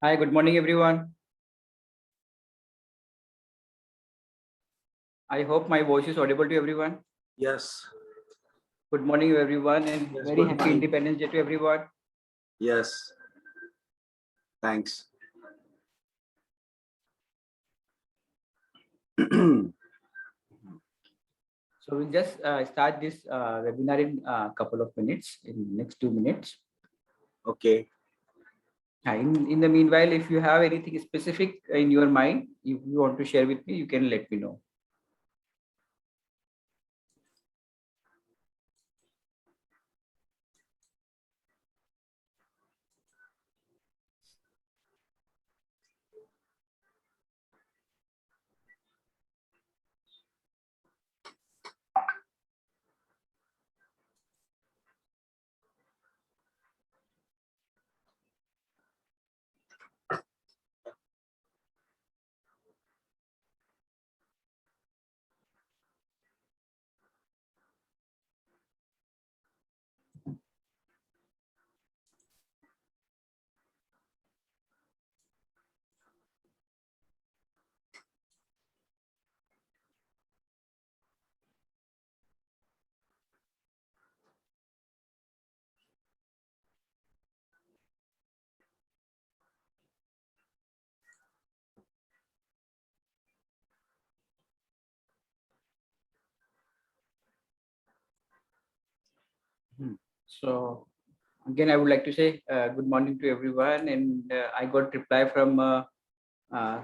Hi, good morning, everyone. I hope my voice is audible to everyone. Yes. Good morning, everyone, and Yes, very good happy morning. Independence Day to everyone. Yes. Thanks. So we'll just start this webinar in a couple of minutes, in next 2 minutes. Okay. In the meanwhile, if you have anything specific in your mind, if you want to share with me, you can let me know. So again, I would like to say good morning to everyone, and I got reply from a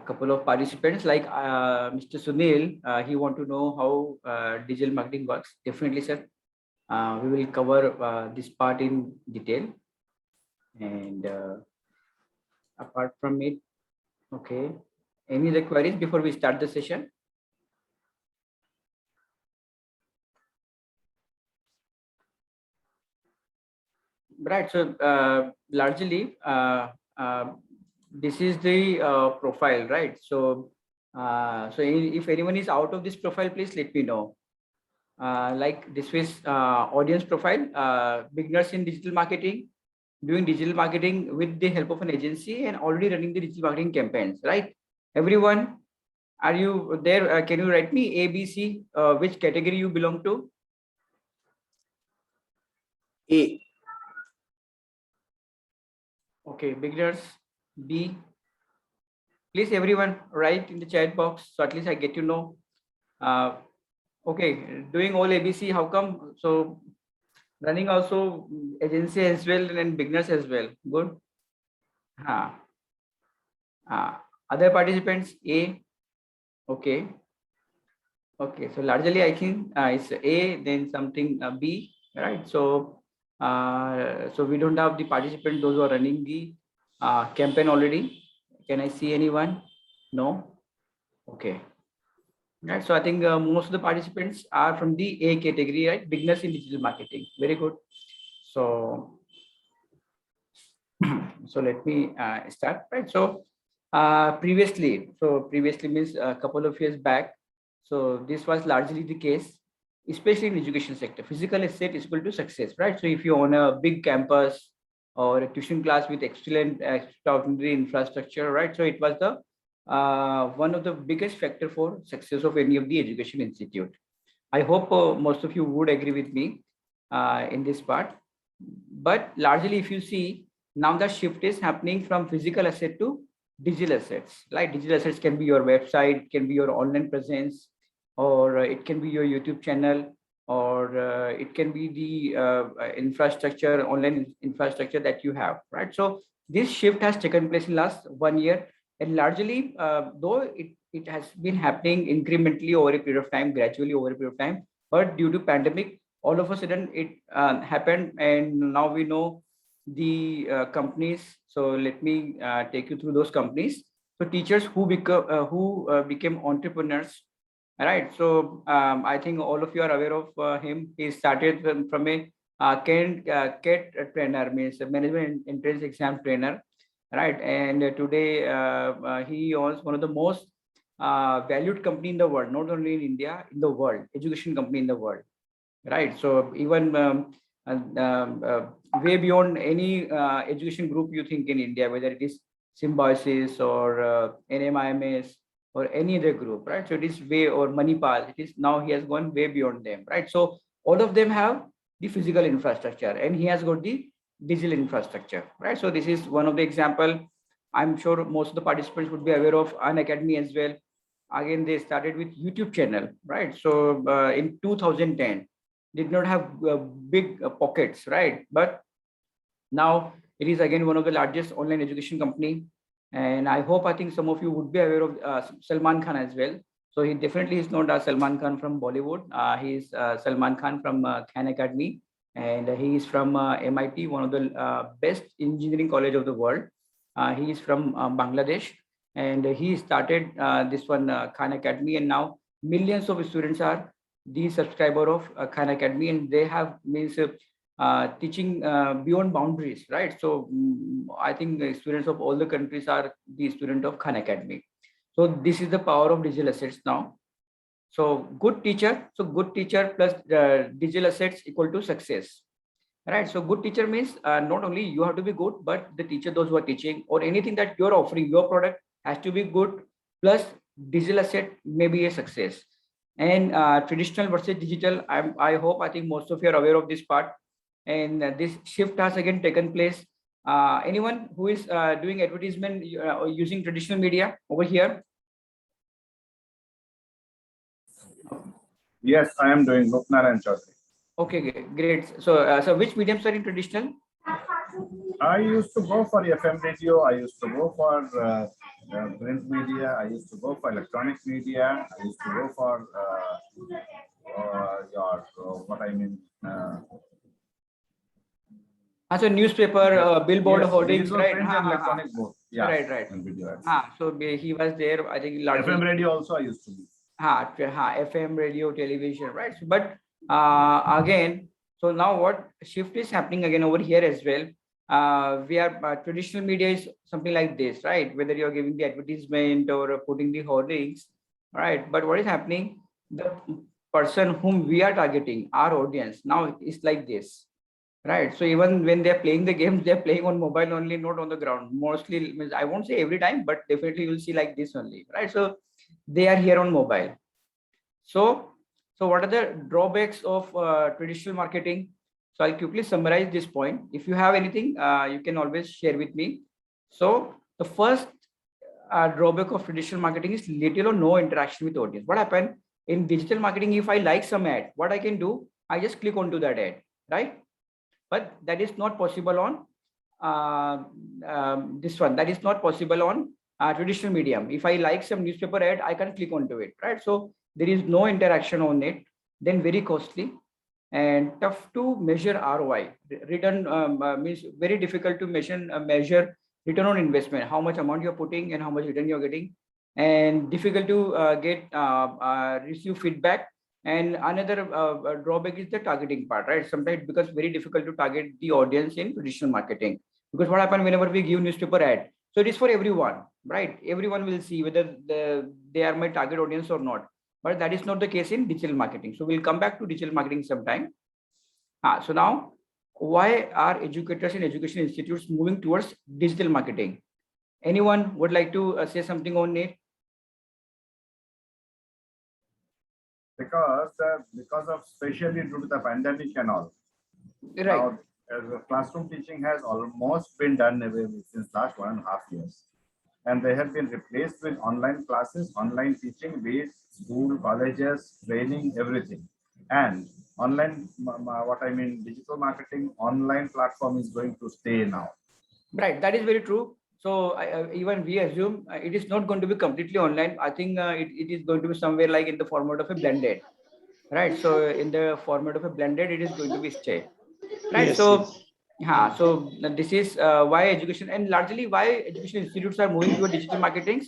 couple of participants like Mr. Sunil. He want to know how digital marketing works. Definitely, sir. We will cover this part in detail. And apart from it, okay. Any other queries before we start the session? Right. So largely, this is the profile, right? So, if anyone is out of this profile, please let me know. Like this is audience profile, beginners in digital marketing, doing digital marketing with the help of an agency and already running the digital marketing campaigns, right? Everyone, are you there? Can you write me A, B, C, which category you belong to? A. Okay, beginners, B. Please, everyone, write in the chat box so at least I get to know. Okay, doing all ABC, how come? So running also agency as well and beginners as well. Good. Uh, Other participants, A. Okay. Okay, so largely I think it's A, then something B, right? So, so we don't have the participant, those who are running the campaign already. Can I see anyone? No. Okay. Right. So I think most of the participants are from the A category, right? Beginners in digital marketing. Very good. So, so let me start, right? So, previously means a couple of years back. So this was largely the case, especially in education sector. Physical asset is equal to success, right? So if you own a big campus or a tuition class with excellent extraordinary infrastructure, right? So it was the one of the biggest factor for success of any of the education institute. I hope most of you would agree with me in this part. But largely, if you see, now the shift is happening from physical asset to digital assets. Like digital assets can be your website, can be your online presence, or it can be your YouTube channel, or it can be the infrastructure, online infrastructure that you have, right? So this shift has taken place in last 1 year, and largely, though it has been happening incrementally over a period of time, gradually over a period of time, but due to pandemic, all of a sudden it happened, and now we know the companies. So let me take you through those companies. So teachers who became entrepreneurs, right? So I think all of you are aware of him. He started from a CAT trainer, means a management entrance exam trainer, right? And today he owns one of the most valued company in the world, not only in India, in the world, education company in the world, right? So even way beyond any education group you think in India, whether it is Symbiosis or NMIMS or any other group, right? So it is way, or Manipal, it is now he has gone way beyond them, right? So all of them have the physical infrastructure and he has got the digital infrastructure, right? So this is one of the example. I'm sure most of the participants would be aware of Unacademy as well. Again, they started with YouTube channel, right? So in 2010, did not have big pockets, right? But now it is again one of the largest online education company. And I think some of you would be aware of Salman Khan as well. So he definitely is not Salman Khan from Bollywood. He is Salman Khan from Khan Academy. And he is from MIT, one of the best engineering college of the world. He is from Bangladesh. And he started this one, Khan Academy. And now millions of students are the subscriber of Khan Academy. And they have means teaching beyond boundaries, right? So I think the students of all the countries are the student of Khan Academy. So this is the power of digital assets now. So good teacher, plus digital assets equal to success, right? So good teacher means not only you have to be good, but the teacher, those who are teaching or anything that you're offering, your product has to be good, plus digital asset may be a success. And traditional versus digital, I think most of you are aware of this part. And this shift has again taken place. Anyone who is doing advertisement using traditional media over here? Yes, I am doing Rupnaran Chaudhary. Okay, great. So which mediums are in traditional? I used to go for FM radio. I used to go for print media. I used to go for electronic media. I used to go for what I mean. So newspaper, billboard, Yes, hoardings, right? print and electronic both. Yeah, right. and video ads. So he was there, I think. Largely, FM radio also I used to be. FM radio, television, right? So, but again, so now what shift is happening again over here as well. We are traditional media is something like this, right? Whether you're giving the advertisement or putting the hoardings, right? But what is happening? The person whom we are targeting, our audience, now is like this, right? So even when they're playing the games, they're playing on mobile only, not on the ground. Mostly, I won't say every time, but definitely you'll see like this only, right? So they are here on mobile. So what are the drawbacks of traditional marketing? So I'll quickly summarize this point. If you have anything, you can always share with me. So the first drawback of traditional marketing is little or no interaction with audience. What happened in digital marketing? If I like some ad, what I can do, I just click onto that ad, right? But that is not possible on this one. That is not possible on traditional medium. If I like some newspaper ad, I can click onto it, right? So there is no interaction on it. Then very costly and tough to measure ROI. Return means very difficult to measure return on investment. How much amount you're putting and how much return you're getting, and difficult to receive feedback. And another drawback is the targeting part, right? Sometimes it becomes very difficult to target the audience in traditional marketing, because what happens whenever we give newspaper ad, so it is for everyone, right? Everyone will see whether they are my target audience or not. But that is not the case in digital marketing. So we'll come back to digital marketing sometime. So now, why are educators and education institutes moving towards digital marketing? Anyone would like to say something on it? Because of especially due to the pandemic and all. Right. Now, classroom teaching has almost been done away with since last 1.5 years. And they have been replaced with online classes, online teaching, be it school, colleges, training, everything. And online, digital marketing, online platform is going to stay now. Right, that is very true. So even we assume it is not going to be completely online. I think it is going to be somewhere like in the format of a blended, right? So in the format of a blended, it is going to be stay, right? Yes, so yes. yeah, so this is why education and largely why education institutes are moving to digital marketing.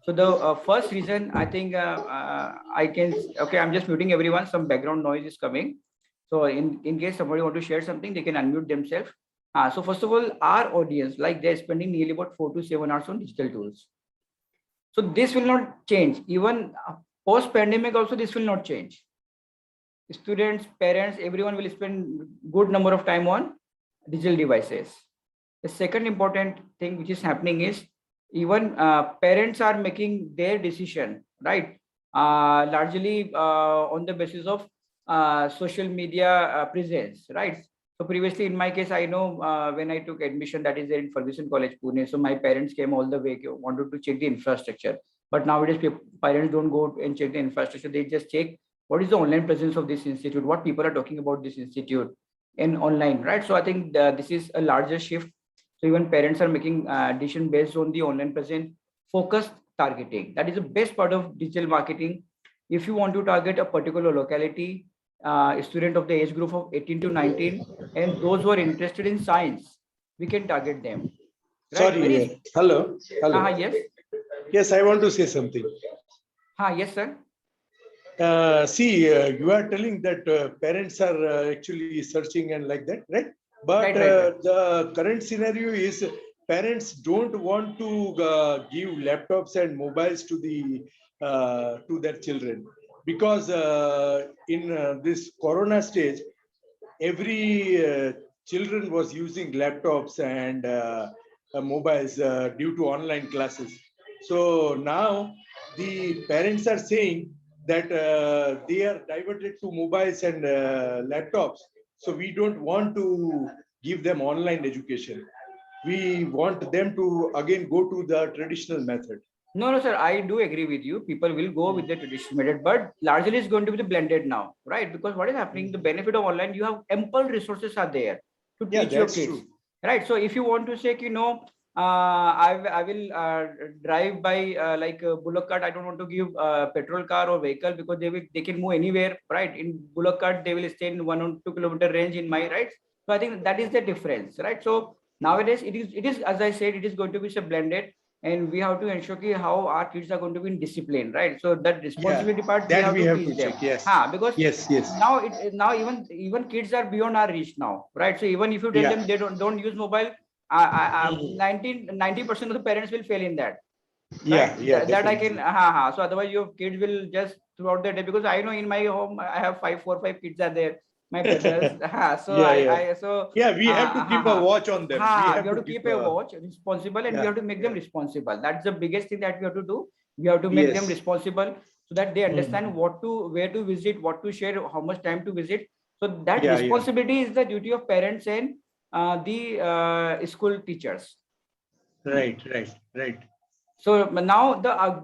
So the first reason, I think okay, I'm just muting everyone. Some background noise is coming. So in case somebody want to share something, they can unmute themselves. So first of all, our audience, like they're spending nearly about 4 to 7 hours on digital tools. So this will not change. Even post pandemic also, this will not change. Students, parents, everyone will spend good number of time on digital devices. The second important thing which is happening is even parents are making their decision, right? Largely on the basis of social media presence, right? So previously, in my case, I know when I took admission, that is there in Ferguson College, Pune. So my parents came all the way, wanted to check the infrastructure. But nowadays, parents don't go and check the infrastructure. They just check what is the online presence of this institute, what people are talking about this institute in online, right? So I think this is a larger shift. So even parents are making decision based on the online presence, focused targeting. That is the best part of digital marketing. If you want to target a particular locality, a student of the age group of 18 to 19, and those who are interested in science, we can target them. Right? Sorry. Hello. Hello. Yes. Yes, I want to say something. Yes, sir. See, you are telling that parents are actually searching and like that, right? But Right. the current scenario is parents don't want to give laptops and mobiles to their children, because in this Corona stage, every children was using laptops and mobiles due to online classes. So now the parents are saying that they are diverted to mobiles and laptops. So we don't want to give them online education. We want them to again go to the traditional method. No, sir. I do agree with you. People will go with the traditional method, but largely it's going to be the blended now, right? Because what is happening, the benefit of online, you have ample resources are there to teach your kids, true. right? So if you want to say, I will drive by like a bullock cart. I don't want to give petrol car or vehicle because they can move anywhere, right? In bullock cart, they will stay in 1 or 2 kilometer range in my right. So I think that is the difference, right? So nowadays it is as I said, it is going to be so blended, and we have to ensure how our kids are going to be in discipline, right? So that responsibility part that we have to teach them. check, yes. Because yes. now even kids are beyond our reach now, right? So even if you tell them they don't use mobile, 90% of the parents will fail in that. Right? That I can. So otherwise your kids will just throughout the day, because I know in my home I have 4 or 5 kids are there. My brothers. So we have to keep a watch on them. We have to keep a watch responsible, and we have to make them responsible. That's the biggest thing that we have to do. We have to make them responsible so that they understand where to visit, what to share, how much time to visit. So that responsibility is the duty of parents and the school teachers. Right. So now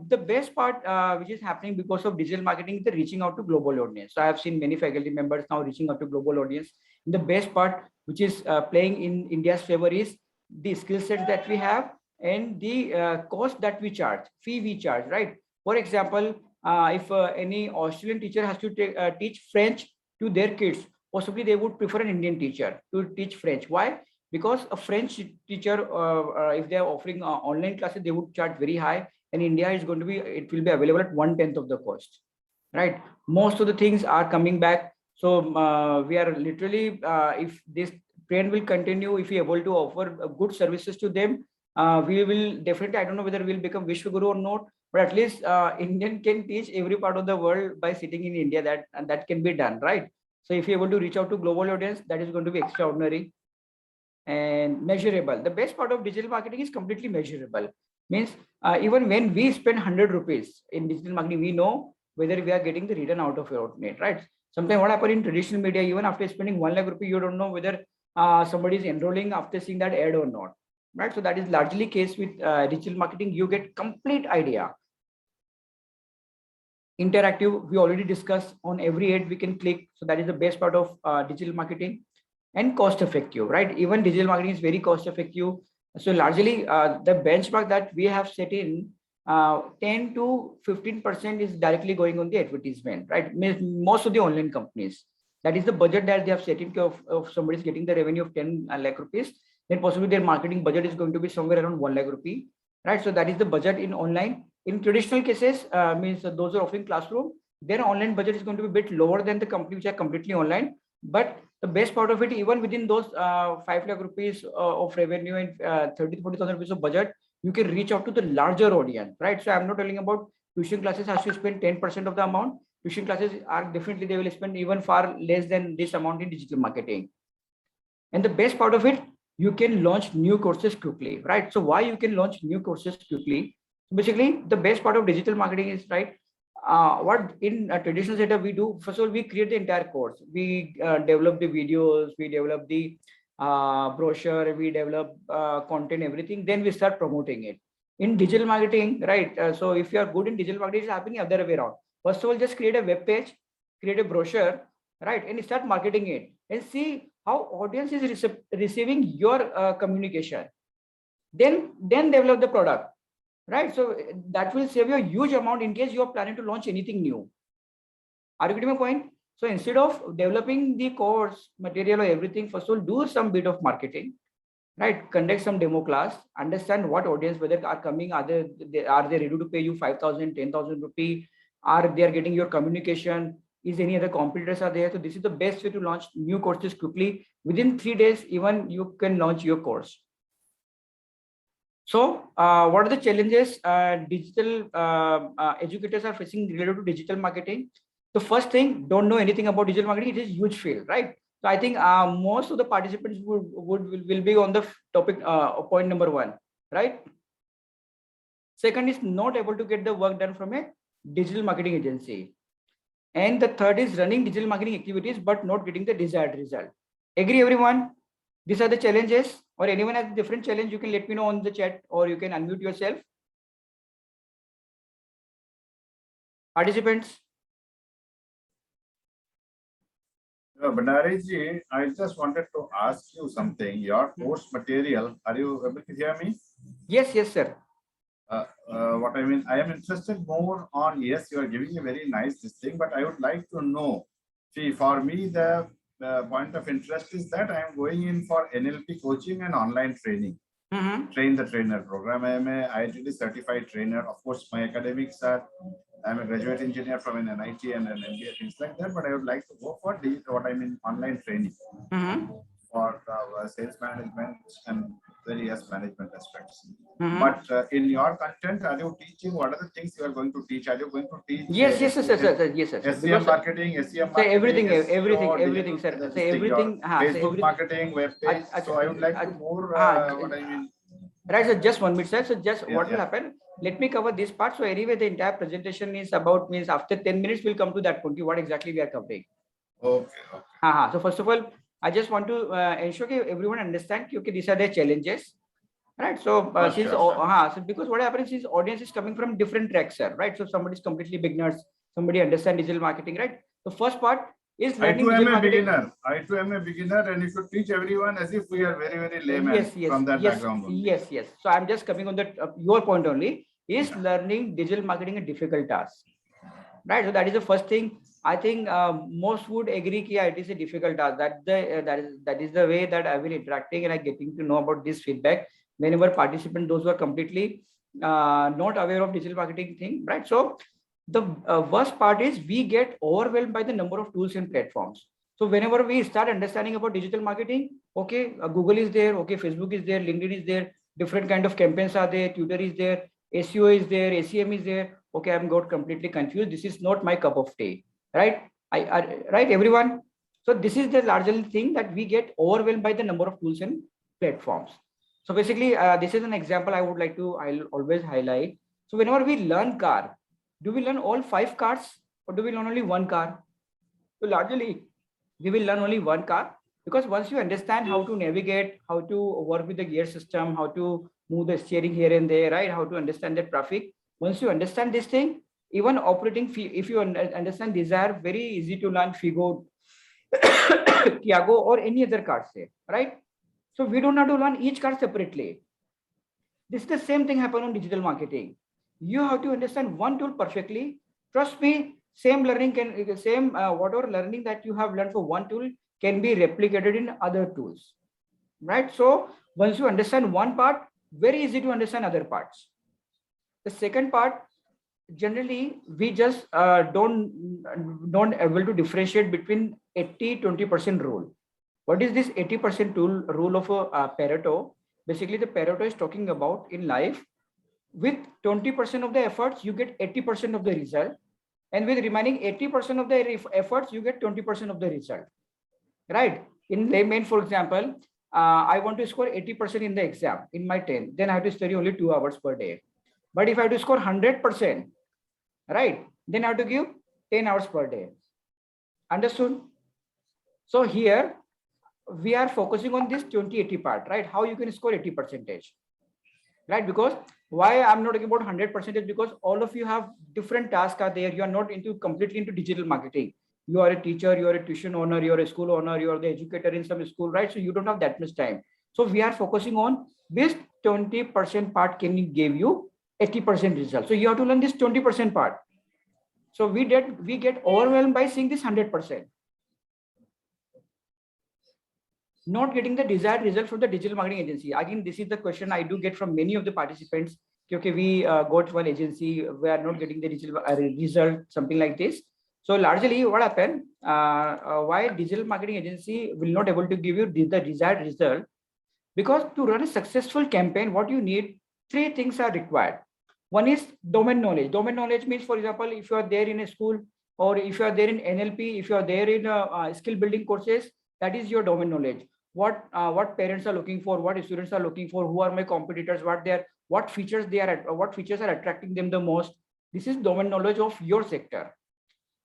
the best part which is happening because of digital marketing is the reaching out to global audience. So I have seen many faculty members now reaching out to global audience. The best part which is playing in India's favor is the skill sets that we have and the cost that we charge, fee we charge, right? For example, if any Australian teacher has to teach French to their kids, possibly they would prefer an Indian teacher to teach French. Why? Because a French teacher, if they are offering online classes, they would charge very high. And India is going to be, it will be available at 1/10 of the cost, right? Most of the things are coming back. So we are literally, if this trend will continue, if we are able to offer good services to them, we will definitely, I don't know whether we'll become Vishwaguru or not, but at least Indian can teach every part of the world by sitting in India, that can be done, right? So if you're able to reach out to global audience, that is going to be extraordinary and measurable. The best part of digital marketing is completely measurable. Means even when we spend 100 rupees in digital marketing, we know whether we are getting the return out of it, right? Sometimes what happens in traditional media, even after spending 1 lakh rupee, you don't know whether somebody is enrolling after seeing that ad or not, right? So that is largely case with digital marketing. You get complete idea. Interactive, we already discussed, on every ad we can click. So that is the best part of digital marketing. And cost effective, right? Even digital marketing is very cost effective. So largely the benchmark that we have set in 10 to 15% is directly going on the advertisement, right? Most of the online companies, that is the budget that they have set in. If somebody is getting the revenue of 10 lakh rupees, then possibly their marketing budget is going to be somewhere around 1 lakh rupee, right? So that is the budget in online. In traditional cases, means those are offering classroom, their online budget is going to be a bit lower than the company which are completely online. But the best part of it, even within those 5 lakh rupees of revenue and 30 to 40,000 rupees of budget, you can reach out to the larger audience, right? So I'm not telling about tuition classes has to spend 10% of the amount. Tuition classes are definitely, they will spend even far less than this amount in digital marketing. And the best part of it, you can launch new courses quickly, right? So why you can launch new courses quickly? Basically, the best part of digital marketing is, right, what in a traditional setup we do. First of all, we create the entire course. We develop the videos, we develop the brochure, we develop content, everything. Then we start promoting it. In digital marketing, right? So if you are good in digital marketing, it's happening other way around. First of all, just create a web page, create a brochure, right, and start marketing it, and see how audience is receiving your communication. Then develop the product. Right, so that will save you a huge amount in case you are planning to launch anything new. Are you getting my point? So instead of developing the course material or everything, first of all, do some bit of marketing, right? Conduct some demo class, understand what audience, whether are coming, are they ready to pay you 5,000, 10,000 rupee? Are they are getting your communication? Is any other competitors are there? So this is the best way to launch new courses quickly. Within 3 days, even you can launch your course. So what are the challenges digital educators are facing related to digital marketing? The first thing, don't know anything about digital marketing. It is huge field, right? So I think most of the participants will be on the topic point number 1, right? Second is not able to get the work done from a digital marketing agency. And the third is running digital marketing activities but not getting the desired result. Agree, everyone? These are the challenges. Or anyone has a different challenge, you can let me know on the chat, or you can unmute yourself. Participants. Bandari ji, I just wanted to ask you something. Your course material, are you able to hear me? Yes, sir. What I mean, I am interested more on, yes, you are giving a very nice this thing, but I would like to know, see, for me, the point of interest is that I am going in for NLP coaching and online training. Train the trainer program. I am a IIT certified trainer. Of course, my academics are, I'm a graduate engineer from an NIT and an MBA, things like that, but I would like to go for what I mean online training for sales management and various management aspects. But in your content, are you teaching, what are the things you are going to teach? Are you going to teach? Yes, sir. SEM marketing, SEM marketing, everything, SEO, everything, sir. Say Everything. Facebook marketing, web page. So I would like to more what I mean. Right, so just 1 minute, sir. So just what will happen? Let me cover this part. So anyway, the entire presentation is about, means after 10 minutes, we'll come to that point, what exactly we are covering. Okay. So first of all, I just want to ensure that everyone understand, okay, these are the challenges, right? So so because what happens is audience is coming from different tracks, sir, right? So somebody is completely beginners, somebody understand digital marketing, right? The first part is learning digital marketing. I too am a beginner, and you should teach everyone as if we are very, very layman from that background. Yes. So I'm just coming on that your point only. Is learning digital marketing a difficult task, right? So that is the first thing. I think most would agree that it is a difficult task. That is the way that I will interacting and I getting to know about this feedback. Whenever participants, those who are completely not aware of digital marketing thing, right? So the worst part is we get overwhelmed by the number of tools and platforms. So whenever we start understanding about digital marketing, okay, Google is there, okay, Facebook is there, LinkedIn is there, different kind of campaigns are there, Twitter is there, SEO is there, SEM is there. Okay, I'm got completely confused. This is not my cup of tea, right? Right, everyone. So this is the larger thing that we get overwhelmed by the number of tools and platforms. So basically, this is an example I would like to, I'll always highlight. So whenever we learn car, do we learn all 5 cars or do we learn only 1 car? So largely, we will learn only 1 car, because once you understand how to navigate, how to work with the gear system, how to move the steering here and there, right? How to understand the traffic. Once you understand this thing, even operating, if you understand Desire, very easy to learn Figo, Tiago, or any other cars there, right? So we don't have to learn each car separately. This is the same thing happen on digital marketing. You have to understand one tool perfectly. Trust me, same learning can, whatever learning that you have learned for one tool can be replicated in other tools, right? So once you understand one part, very easy to understand other parts. The second part, generally we just don't able to differentiate between 80-20% rule. What is this 80% rule of Pareto? Basically, the Pareto is talking about in life, with 20% of the efforts, you get 80% of the result. And with remaining 80% of the efforts, you get 20% of the result, right? In layman, for example, I want to score 80% in the exam in my 10, then I have to study only 2 hours per day. But if I have to score 100%, right, then I have to give 10 hours per day. Understood? So here we are focusing on this 20-80 part, right? How you can score 80%, right? Because why I'm not talking about 100%, because all of you have different tasks are there. You are not completely into digital marketing. You are a teacher, you are a tuition owner, you are a school owner, you are the educator in some school, right? So you don't have that much time. So we are focusing on this 20% part can give you 80% result. So you have to learn this 20% part. So we get overwhelmed by seeing this 100%. Not getting the desired result from the digital marketing agency. Again, this is the question I do get from many of the participants. Okay, we go to one agency, we are not getting the digital result, something like this. So largely what happened, why digital marketing agency will not able to give you the desired result? Because to run a successful campaign, what you need, 3 things are required. One is domain knowledge. Domain knowledge means, for example, if you are there in a school, or if you are there in NLP, if you are there in skill building courses, that is your domain knowledge. What parents are looking for, what students are looking for, who are my competitors, what features are attracting them the most. This is domain knowledge of your sector.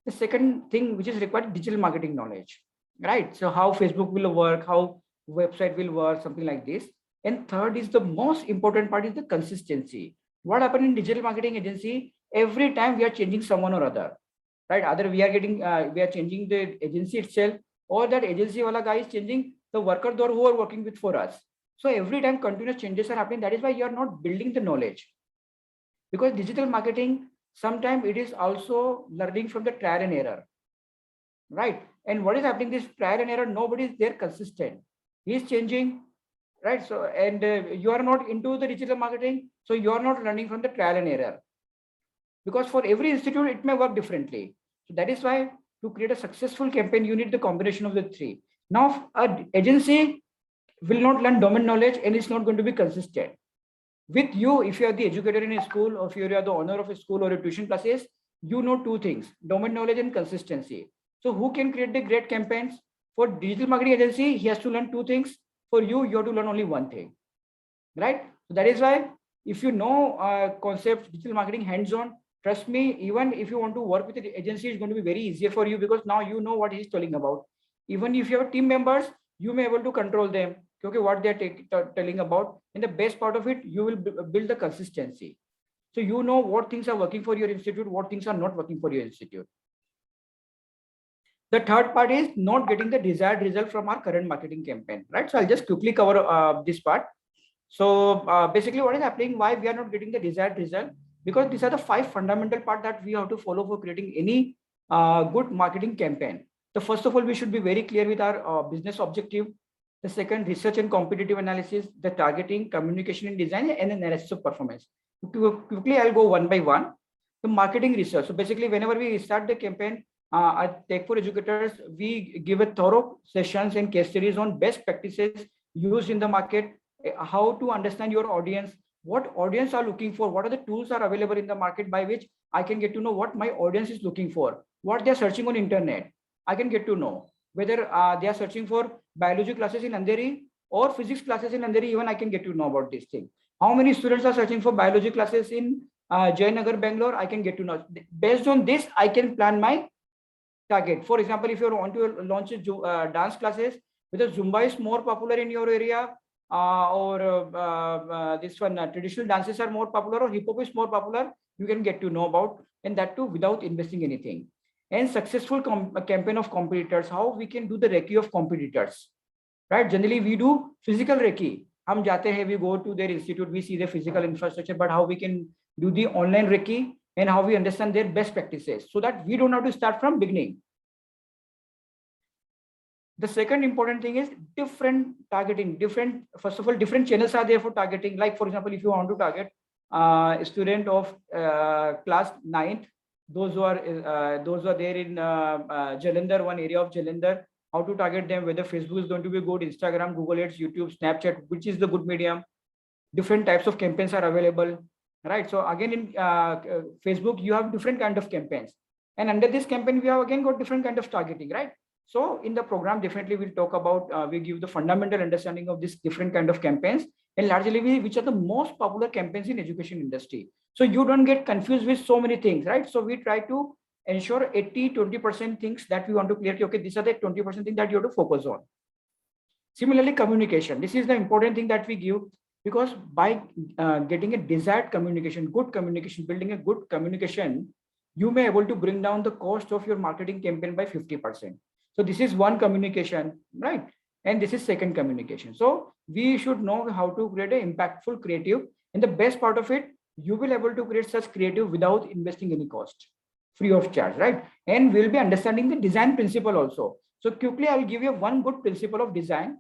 The second thing which is required, digital marketing knowledge, right? So how Facebook will work, how website will work, something like this. And third is the most important part, is the consistency. What happened in digital marketing agency, every time we are changing someone or other, right? Either we are changing the agency itself, or that agency wala guy is changing the worker who are working with for us. So every time continuous changes are happening. That is why you are not building the knowledge, because digital marketing, sometimes it is also learning from the trial and error, right? And what is happening, this trial and error, nobody is there consistent. He is changing, right? So, and you are not into the digital marketing, so you are not learning from the trial and error, because for every institute it may work differently. So that is why to create a successful campaign, you need the combination of the 3. Now, an agency will not learn domain knowledge and it's not going to be consistent. With you, if you are the educator in a school, or if you are the owner of a school or a tuition classes, you know 2 things, domain knowledge and consistency. So who can create the great campaigns? For digital marketing agency, he has to learn 2 things. For you, you have to learn only 1 thing, right? So that is why, if you know concept digital marketing hands-on, trust me, even if you want to work with the agency, it's going to be very easier for you, because now you know what he's telling about. Even if you have team members, you may be able to control them, okay, what they're telling about. And the best part of it, you will build the consistency. So you know what things are working for your institute, what things are not working for your institute. The third part is not getting the desired result from our current marketing campaign, right? So I'll just quickly cover this part. So basically what is happening, why we are not getting the desired result? Because these are the 5 fundamental parts that we have to follow for creating any good marketing campaign. So first of all, we should be very clear with our business objective. The second, research and competitive analysis, the targeting, communication and design, and analysis of performance. Quickly, I'll go one by one. The marketing research. So basically, whenever we start the campaign at Tech for Educators, we give a thorough sessions and case studies on best practices used in the market, how to understand your audience, what audience are looking for, what are the tools are available in the market by which I can get to know what my audience is looking for, what they're searching on internet. I can get to know whether they are searching for biology classes in Andheri or physics classes in Andheri. Even I can get to know about this thing. How many students are searching for biology classes in Jayanagar, Bangalore? I can get to know. Based on this, I can plan my target. For example, if you want to launch dance classes, whether Zumba is more popular in your area, or this one traditional dances are more popular, or hip hop is more popular, you can get to know about, and that too without investing anything. And successful campaign of competitors, how we can do the recce of competitors, right? Generally we do physical recce. Hum jate hai, we go to their institute, we see the physical infrastructure, but how we can do the online recce and how we understand their best practices so that we don't have to start from beginning. The second important thing is different targeting. First of all, different channels are there for targeting. Like for example, if you want to target a student of class 9th, those who are there in Jalandhar, one area of Jalandhar, how to target them, whether Facebook is going to be good, Instagram, Google Ads, YouTube, Snapchat, which is the good medium. Different types of campaigns are available, right? So again, in Facebook, you have different kind of campaigns. And under this campaign, we have again got different kind of targeting, right? So in the program, definitely we'll talk about, we give the fundamental understanding of this different kind of campaigns, and largely which are the most popular campaigns in education industry. So you don't get confused with so many things, right? So we try to ensure 80-20% things that we want to clear. Okay, these are the 20% things that you have to focus on. Similarly, communication. This is the important thing that we give, because by getting a desired communication, good communication, building a good communication, you may able to bring down the cost of your marketing campaign by 50%. So this is one communication, right? And this is second communication. So we should know how to create an impactful creative. And the best part of it, you will able to create such creative without investing any cost, free of charge, right? And we'll be understanding the design principle also. So quickly, I will give you one good principle of design,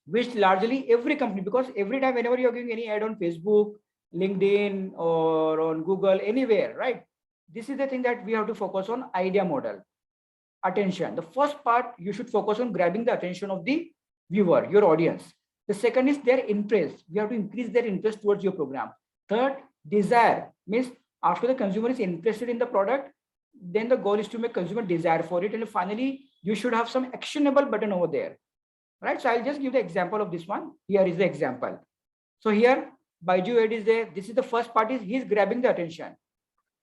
which largely every company, because every time whenever you're giving any ad on Facebook, LinkedIn, or on Google, anywhere, right? This is the thing that we have to focus on: idea model, attention. The first part, you should focus on grabbing the attention of the viewer, your audience. The second is their interest. You have to increase their interest towards your program. Third, desire, means after the consumer is interested in the product, then the goal is to make consumer desire for it. And finally, you should have some actionable button over there, right? So I'll just give the example of this one. Here is the example. So here, Baiju ad is there. This is the first part, is he's grabbing the attention.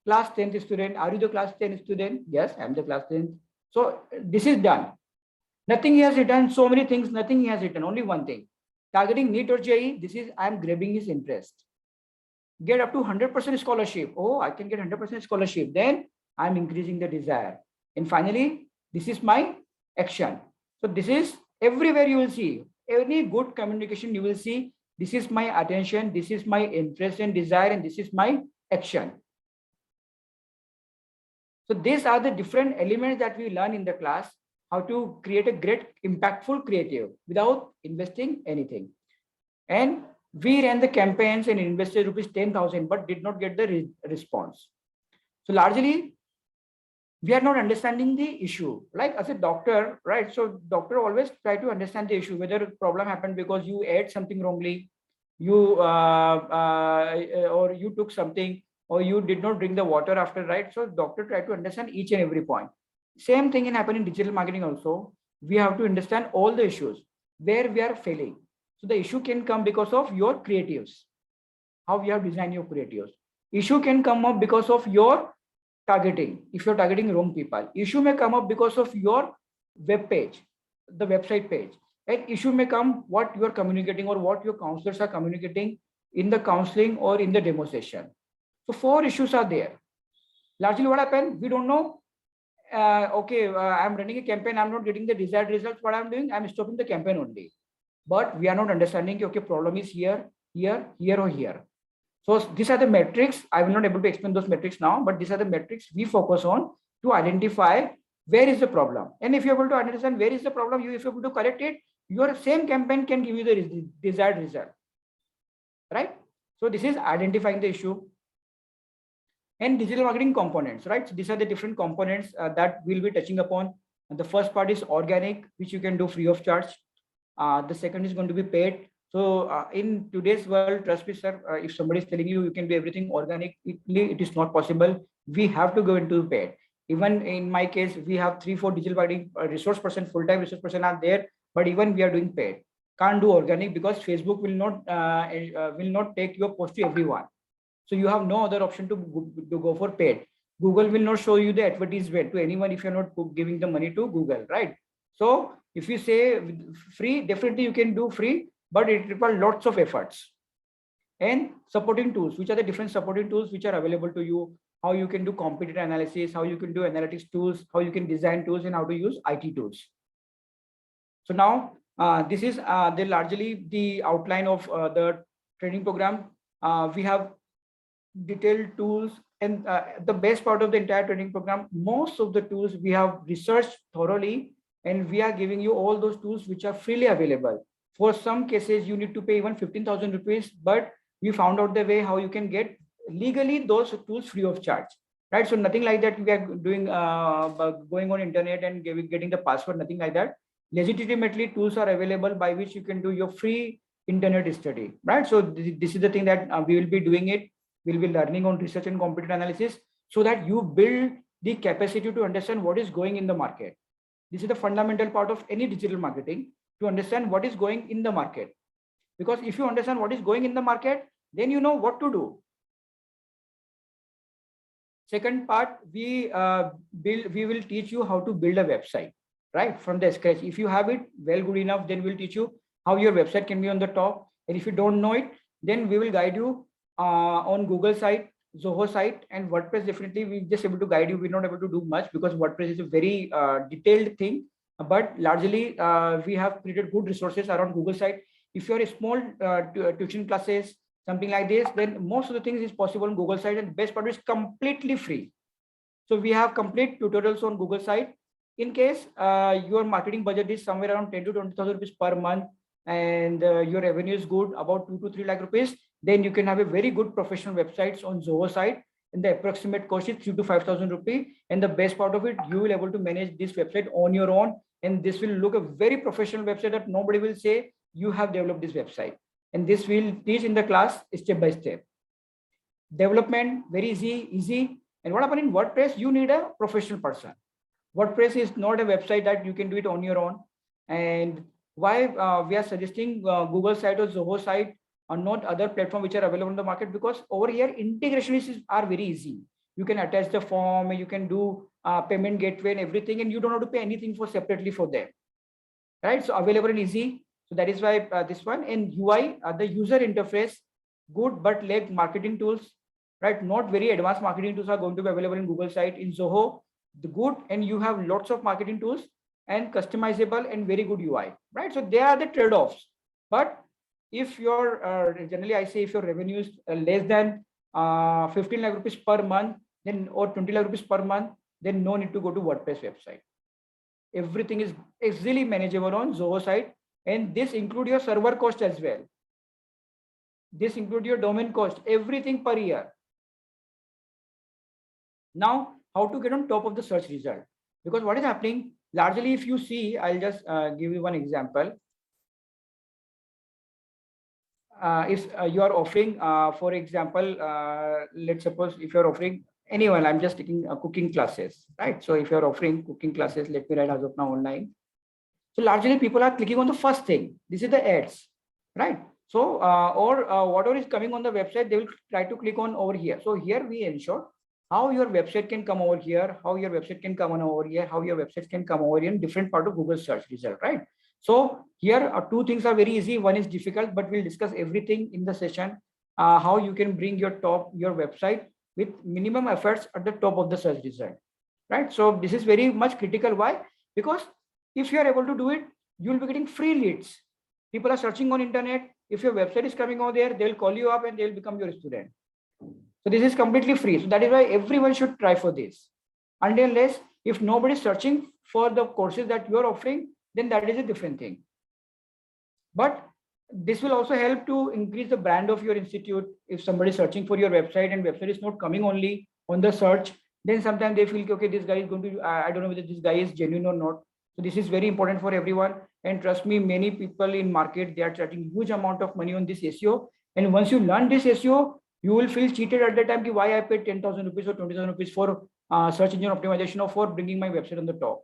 Class 10th student. Are you the class 10 student? Yes, I'm the class 10th. So this is done. Nothing he has written, so many things, nothing he has written, only one thing. Targeting NEET or JEE, this is I'm grabbing his interest. Get up to 100% scholarship. Oh, I can get 100% scholarship. Then I'm increasing the desire. And finally, this is my action. So this is everywhere you will see, any good communication you will see, this is my attention, this is my interest and desire, and this is my action. So these are the different elements that we learn in the class, how to create a great impactful creative without investing anything. And we ran the campaigns and invested rupees 10,000, but did not get the response. So largely, we are not understanding the issue. Like as a doctor, right? So doctor always try to understand the issue, whether a problem happened because you ate something wrongly, you or you took something, or you did not drink the water after, right? So doctor try to understand each and every point. Same thing can happen in digital marketing also. We have to understand all the issues where we are failing. So the issue can come because of your creatives, how you have designed your creatives. Issue can come up because of your targeting, if you're targeting wrong people. Issue may come up because of your web page, the website page. And issue may come what you are communicating or what your counselors are communicating in the counseling or in the demo session. So 4 issues are there. Largely what happened, we don't know. I'm running a campaign, I'm not getting the desired results. What I'm doing, I'm stopping the campaign only. But we are not understanding, okay, problem is here, here, here, or here. So these are the metrics. I will not able to explain those metrics now, but these are the metrics we focus on to identify where is the problem. And if you're able to understand where is the problem, if you're able to correct it, your same campaign can give you the desired result, right? So this is identifying the issue. And digital marketing components, right? So these are the different components that we'll be touching upon. And the first part is organic, which you can do free of charge. The second is going to be paid. So in today's world, trust me, sir, if somebody is telling you can do everything organically, it is not possible. We have to go into paid. Even in my case, we have 3-4 digital marketing resource person, full-time resource person are there, but even we are doing paid. Can't do organic because Facebook will not take your post to everyone. So you have no other option to go for paid. Google will not show you the advertisement to anyone if you're not giving the money to Google, right? So if you say free, definitely you can do free, but it requires lots of efforts. And supporting tools, which are the different supporting tools which are available to you, how you can do competitor analysis, how you can do analytics tools, how you can design tools, and how to use IT tools. So now this is largely the outline of the training program. We have detailed tools, and the best part of the entire training program, most of the tools we have researched thoroughly, and we are giving you all those tools which are freely available. For some cases, you need to pay even 15,000 rupees, but we found out the way how you can get legally those tools free of charge, right? So nothing like that we are doing, going on internet and getting the password, nothing like that. Legitimately, tools are available by which you can do your free internet study, right? So this is the thing that we will be doing it. We'll be learning on research and competitor analysis so that you build the capacity to understand what is going in the market. This is the fundamental part of any digital marketing, to understand what is going in the market. Because if you understand what is going in the market, then you know what to do. Second part, we will teach you how to build a website, right, from the scratch. If you have it well good enough, then we'll teach you how your website can be on the top. And if you don't know it, then we will guide you on Google site, Zoho site, and WordPress. Definitely, we're just able to guide you. We're not able to do much because WordPress is a very detailed thing. But largely, we have created good resources around Google site. If you're a small tuition classes, something like this, then most of the things is possible on Google site, and best part is completely free. So we have complete tutorials on Google site. In case your marketing budget is somewhere around 10 to 20,000 rupees per month, and your revenue is good, about 2 to 3 lakh rupees, then you can have a very good professional websites on Zoho site, and the approximate cost is 3 to 5,000 rupees. And the best part of it, you will able to manage this website on your own, and this will look a very professional website that nobody will say you have developed this website. And this will teach in the class step by step. Development, very easy. And what happened in WordPress, you need a professional person. WordPress is not a website that you can do it on your own. And why we are suggesting Google site or Zoho site, or not other platform which are available in the market, because over here integration are very easy. You can attach the form, you can do payment gateway and everything, and you don't have to pay anything for separately for them, right? So available and easy. So that is why this one. And UI, the user interface, good but lack marketing tools, right? Not very advanced marketing tools are going to be available in Google site. In Zoho, the good, and you have lots of marketing tools and customizable and very good UI, right? So they are the trade-offs. But if your generally I say if your revenue is less than 15 lakh rupees per month, then or 20 lakh rupees per month, then no need to go to WordPress website. Everything is easily manageable on Zoho site, and this include your server cost as well. This include your domain cost, everything per year. Now, how to get on top of the search result? Because what is happening largely, if you see, I'll just give you one example. If you are offering, for example, let's suppose if you're offering anyone, I'm just taking cooking classes, right? So if you're offering cooking classes, let me write as of now online. So largely people are clicking on the first thing. This is the ads, right? So whatever is coming on the website, they will try to click on over here. So here we ensure how your website can come over here, how your website can come on over here, how your website can come over here in different part of Google search result, right? So here two things are very easy. One is difficult, but we'll discuss everything in the session. How you can bring your website with minimum efforts at the top of the search result, right? So this is very much critical. Why? Because if you are able to do it, you will be getting free leads. People are searching on internet. If your website is coming over there, they'll call you up and they'll become your student. So this is completely free. So that is why everyone should try for this. Unless if nobody is searching for the courses that you are offering, then that is a different thing. But this will also help to increase the brand of your institute. If somebody is searching for your website and website is not coming only on the search, then sometimes they feel, okay, this guy is going to, I don't know whether this guy is genuine or not. So this is very important for everyone. And trust me, many people in market, they are charging huge amount of money on this SEO. And once you learn this SEO, you will feel cheated at the time. Why I paid 10,000 rupees or 20,000 rupees for search engine optimization or for bringing my website on the top,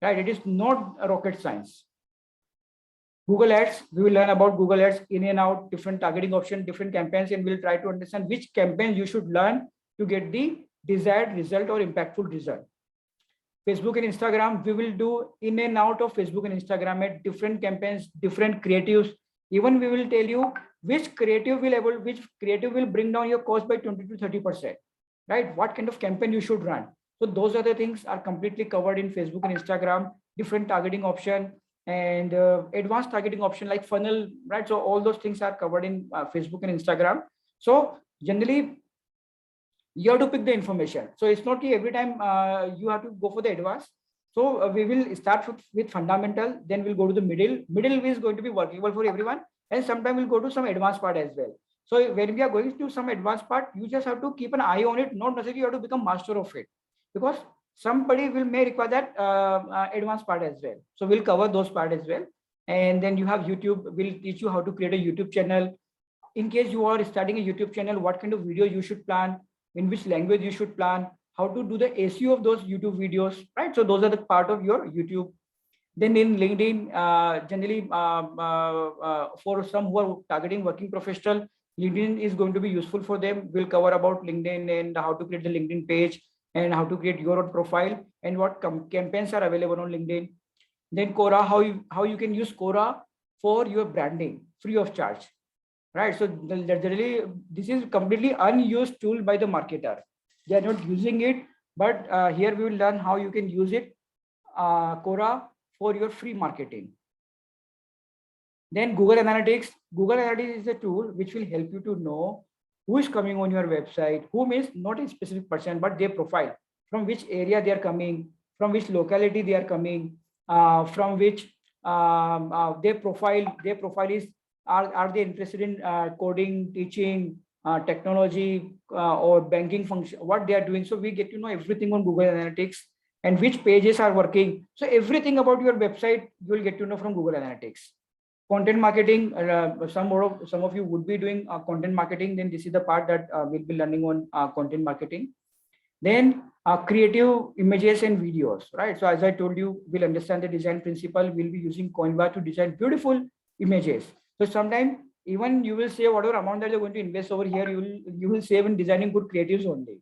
right? It is not a rocket science. Google Ads, we will learn about Google Ads in and out, different targeting option, different campaigns, and we'll try to understand which campaign you should learn to get the desired result or impactful result. Facebook and Instagram, we will do in and out of Facebook and Instagram at different campaigns, different creatives. Even we will tell you which creative will bring down your cost by 20 to 30%, right? What kind of campaign you should run. So those other things are completely covered in Facebook and Instagram, different targeting option and advanced targeting option like funnel, right? So all those things are covered in Facebook and Instagram. So generally, you have to pick the information. So it's not every time you have to go for the advanced. So we will start with fundamental, then we'll go to the middle. Middle is going to be workable for everyone. And sometimes we'll go to some advanced part as well. So when we are going to some advanced part, you just have to keep an eye on it. Not necessarily you have to become master of it, because somebody may require that advanced part as well. So we'll cover those part as well. And then you have YouTube. We'll teach you how to create a YouTube channel. In case you are starting a YouTube channel, what kind of video you should plan, in which language you should plan, how to do the SEO of those YouTube videos, right? So those are the part of your YouTube. Then in LinkedIn, generally for some who are targeting working professional, LinkedIn is going to be useful for them. We'll cover about LinkedIn and how to create the LinkedIn page and how to create your own profile and what campaigns are available on LinkedIn. Then Quora, how you can use Quora for your branding free of charge, right? So generally, this is completely unused tool by the marketer. They are not using it, but here we will learn how you can use it, Quora, for your free marketing. Then Google Analytics. Google Analytics is a tool which will help you to know who is coming on your website, who means not a specific person, but their profile, from which area they are coming, from which locality they are coming, from which their profile is, are they interested in coding, teaching, technology, or banking function, what they are doing. So we get to know everything on Google Analytics and which pages are working. So everything about your website, you will get to know from Google Analytics. Content marketing, some of you would be doing content marketing, then this is the part that we'll be learning on content marketing. Then creative images and videos, right? So as I told you, we'll understand the design principle. We'll be using Canva to design beautiful images. So sometimes even you will save whatever amount that you're going to invest over here, you will save in designing good creatives only.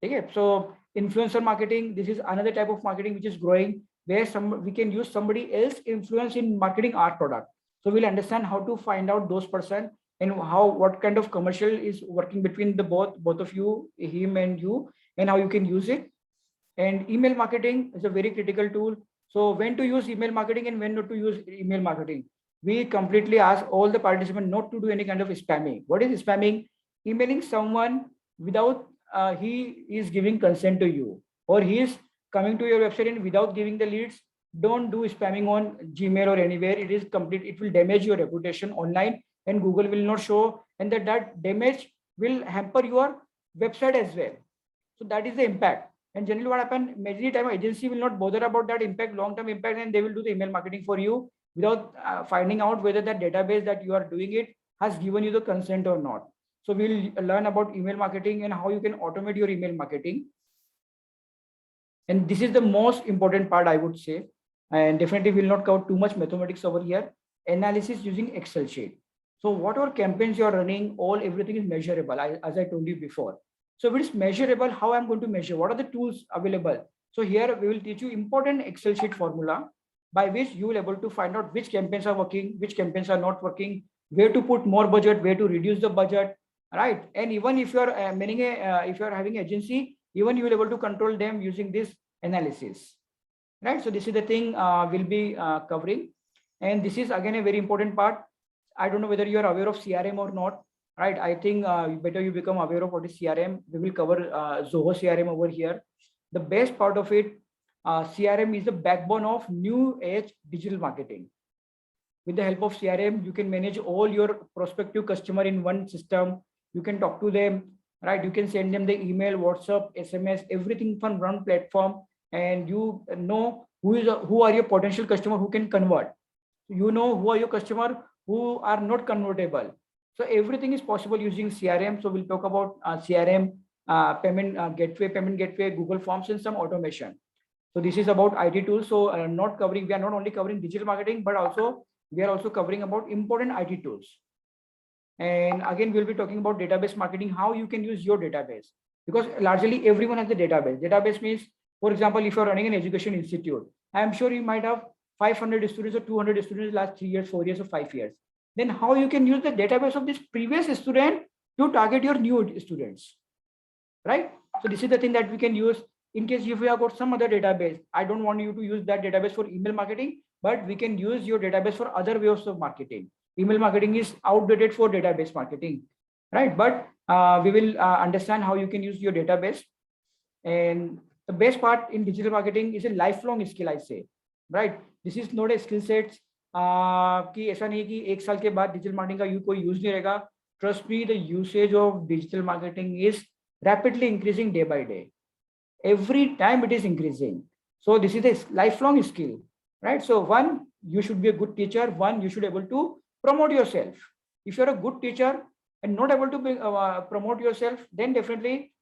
Okay, so influencer marketing, this is another type of marketing which is growing, where we can use somebody else influence in marketing our product. So we'll understand how to find out those person and what kind of commercial is working between the both of you, him and you, and how you can use it. And email marketing is a very critical tool. So when to use email marketing and when not to use email marketing. We completely ask all the participants not to do any kind of spamming. What is spamming? Emailing someone without he is giving consent to you, or he is coming to your website and without giving the leads. Don't do spamming on Gmail or anywhere. It is complete. It will damage your reputation online, and Google will not show, and that damage will hamper your website as well. So that is the impact. And generally what happens, majority time agency will not bother about that impact, long-term impact, and they will do the email marketing for you without finding out whether that database that you are doing it has given you the consent or not. So we'll learn about email marketing and how you can automate your email marketing. And this is the most important part, I would say. And definitely will not cover too much mathematics over here. Analysis using Excel sheet. So whatever campaigns you're running, everything is measurable, as I told you before. So if it is measurable, how I'm going to measure? What are the tools available? So here we will teach you important Excel sheet formula by which you will able to find out which campaigns are working, which campaigns are not working, where to put more budget, where to reduce the budget, right? And even if you're if you're having agency, even you will able to control them using this analysis, right? So this is the thing we'll be covering. And this is again a very important part. I don't know whether you are aware of CRM or not, right? I think better you become aware of what is CRM. We will cover Zoho CRM over here. The best part of it, CRM is the backbone of new age digital marketing. With the help of CRM, you can manage all your prospective customer in one system. You can talk to them, right? You can send them the email, WhatsApp, SMS, everything from one platform, and you know who are your potential customer who can convert. You know who are your customer who are not convertible. So everything is possible using CRM. So we'll talk about CRM, payment gateway, Google Forms, and some automation. So this is about IT tools. So we are not only covering digital marketing, but also we are also covering about important IT tools. And again, we'll be talking about database marketing, how you can use your database, because largely everyone has a database. Database means, for example, if you're running an education institute, I'm sure you might have 500 students or 200 students last 3 years, 4 years, or 5 years. Then how you can use the database of this previous student to target your new students, right? So this is the thing that we can use in case if you have got some other database. I don't want you to use that database for email marketing, but we can use your database for other ways of marketing. Email marketing is outdated for database marketing, right? But we will understand how you can use your database. And the best part in digital marketing is a lifelong skill, I say, right? This is not a skill set कि ऐसा नहीं कि एक साल के बाद digital marketing का कोई यूज नहीं रहेगा. Trust me, the usage of digital marketing is rapidly increasing day by day. Every time it is increasing. So this is a lifelong skill, right? So one, you should be a good teacher. One, you should be able to promote yourself. If you're a good teacher and not able to promote yourself, then definitely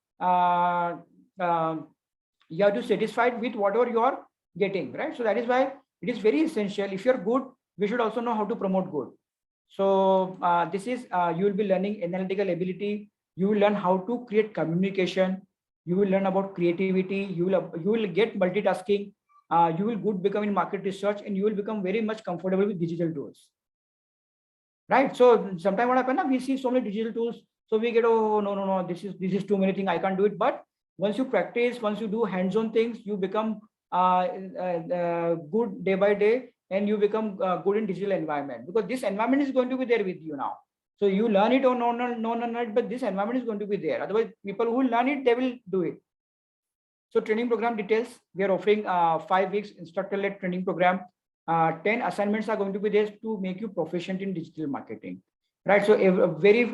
you have to satisfied with whatever you are getting, right? So that is why it is very essential. If you're good, we should also know how to promote good. So this is you will be learning analytical ability. You will learn how to create communication. You will learn about creativity. You will get multitasking. You will become in market research, and you will become very much comfortable with digital tools. Right. So sometimes what happens, we see so many digital tools. So we get, oh no, this is too many things. I can't do it. But once you practice, once you do hands-on things, you become good day by day, and you become good in digital environment, because this environment is going to be there with you now. So you learn it or not, but this environment is going to be there. Otherwise, people who learn it, they will do it. So training program details, we are offering 5 weeks instructor-led training program. 10 assignments are going to be there to make you proficient in digital marketing, right? So a very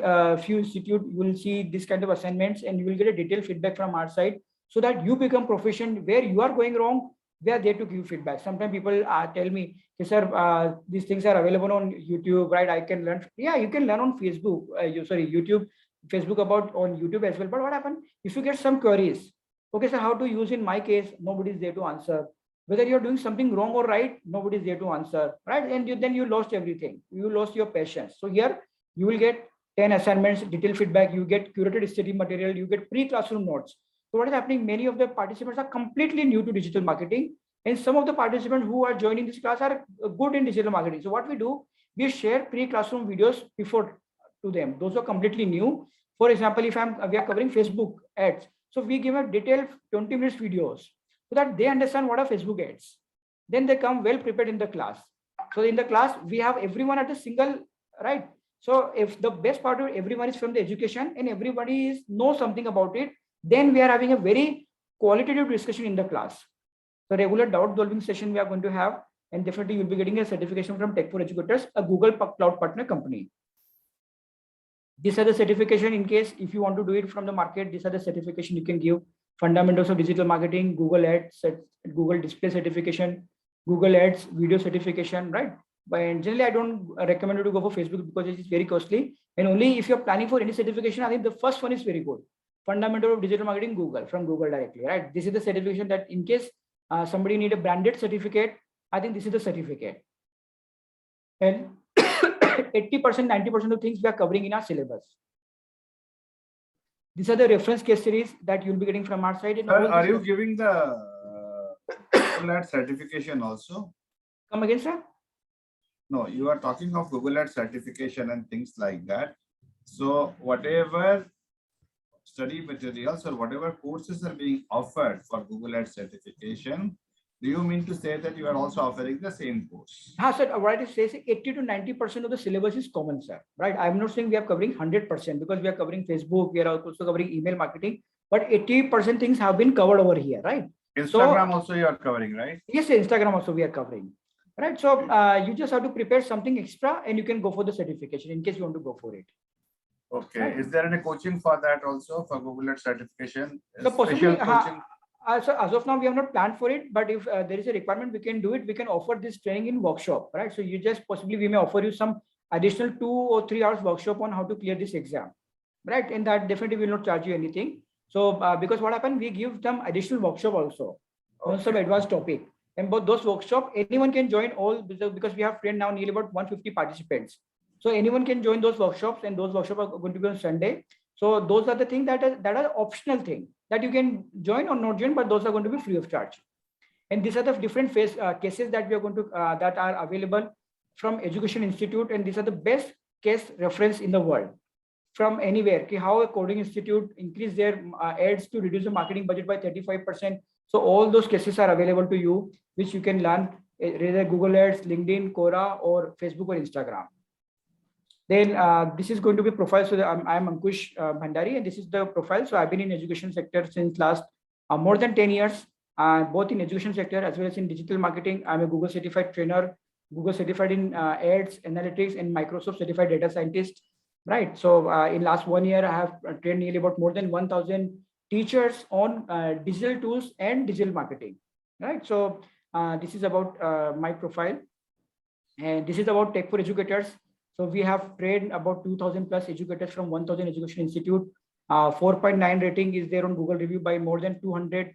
few institute, you will see this kind of assignments, and you will get a detailed feedback from our side, so that you become proficient. Where you are going wrong, we are there to give feedback. Sometimes people tell me, hey, sir, these things are available on YouTube, right? I can learn. Yeah, you can learn on Facebook, YouTube, Facebook about on YouTube as well. But what happens if you get some queries? Okay, sir, how to use? In my case, nobody is there to answer. Whether you're doing something wrong or right, nobody is there to answer, right? And then you lost everything. You lost your patience. So here you will get 10 assignments, detailed feedback. You get curated study material. You get pre-classroom notes. So what is happening? Many of the participants are completely new to digital marketing, and some of the participants who are joining this class are good in digital marketing. So what we do, we share pre-classroom videos before to them. Those are completely new. For example, if we are covering Facebook ads, so we give a detailed 20 minutes videos, so that they understand what are Facebook ads. Then they come well prepared in the class. So in the class, we have everyone at a single, right? So if the best part of everyone is from the education and everybody knows something about it, then we are having a very qualitative discussion in the class. So regular doubt solving session we are going to have, and definitely you'll be getting a certification from Tech for Educators, a Google Cloud Partner company. These are the certification in case if you want to do it from the market. These are the certification you can give. Fundamentals of digital marketing, Google Ads, Google Display certification, Google Ads video certification, right? But generally, I don't recommend you to go for Facebook because it is very costly. And only if you're planning for any certification, I think the first one is very good. Fundamental of digital marketing, Google, from Google directly, right? This is the certification that in case somebody need a branded certificate, I think this is the certificate. And 80%, 90% of things we are covering in our syllabus. These are the reference case series that you'll be getting from our side. Are you giving the Google Ads certification also? Come again, sir? No, you are talking of Google Ads certification and things like that. So whatever study materials or whatever courses are being offered for Google Ads certification, do you mean to say that you are also offering the same course? Sir, what I say is 80 to 90% of the syllabus is common, sir. Right? I'm not saying we are covering 100% because we are covering Facebook, we are also covering email marketing, but 80% things have been covered over here, right? Instagram also you are covering, right? Yes, Instagram also we are covering, right? So you just have to prepare something extra and you can go for the certification in case you want to go for it. Okay. Right. Is there any coaching for that also for Google Ads certification? The Special coaching? So as of now, we have not planned for it, but if there is a requirement, we can do it. We can offer this training in workshop, right? So you just possibly, we may offer you some additional 2 or 3 hours workshop on how to clear this exam, right? And that definitely will not charge you anything. So because what happened, we give them additional workshop also on some advanced topic. And both those workshop, anyone can join all because we have trained now nearly about 150 participants. So anyone can join those workshops, and those workshops are going to be on Sunday. So those are the things that are optional thing that you can join or not join, but those are going to be free of charge. And these are the different cases that we are going to that are available from Education Institute, and these are the best case reference in the world from anywhere. How a coding institute increase their ads to reduce the marketing budget by 35%. So all those cases are available to you, which you can learn either Google Ads, LinkedIn, Quora, or Facebook or Instagram. Then this is going to be profile. So I'm Ankush Bhandari, and this is the profile. So I've been in education sector since last more than 10 years, both in education sector as well as in digital marketing. I'm a Google certified trainer, Google certified in ads, analytics, and Microsoft certified data scientist. Right. So in last 1 year, I have trained nearly about more than 1,000 teachers on digital tools and digital marketing. Right. So this is about my profile, and this is about Tech for Educators. So we have trained about 2,000 plus educators from 1,000 education institute. 4.9 rating is there on Google review by more than 200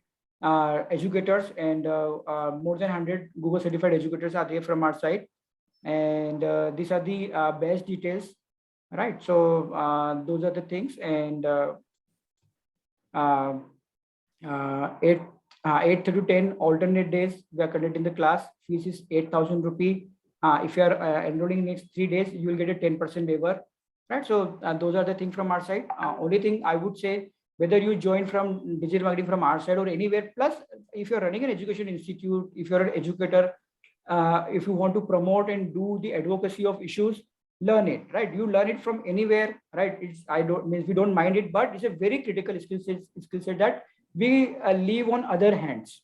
educators, and more than 100 Google certified educators are there from our side. And these are the best details, right? So those are the things. And 8 to 10 alternate days we are conducting the class. Fees is 8,000 rupee. If you are enrolling in next 3 days, you will get a 10% waiver, right? So those are the things from our side. Only thing I would say, whether you join from digital marketing from our side or anywhere, plus if you're running an education institute, if you're an educator, if you want to promote and do the advocacy of issues, learn it, right? You learn it from anywhere, right? We don't mind it, but it's a very critical skill set that we leave on other hands,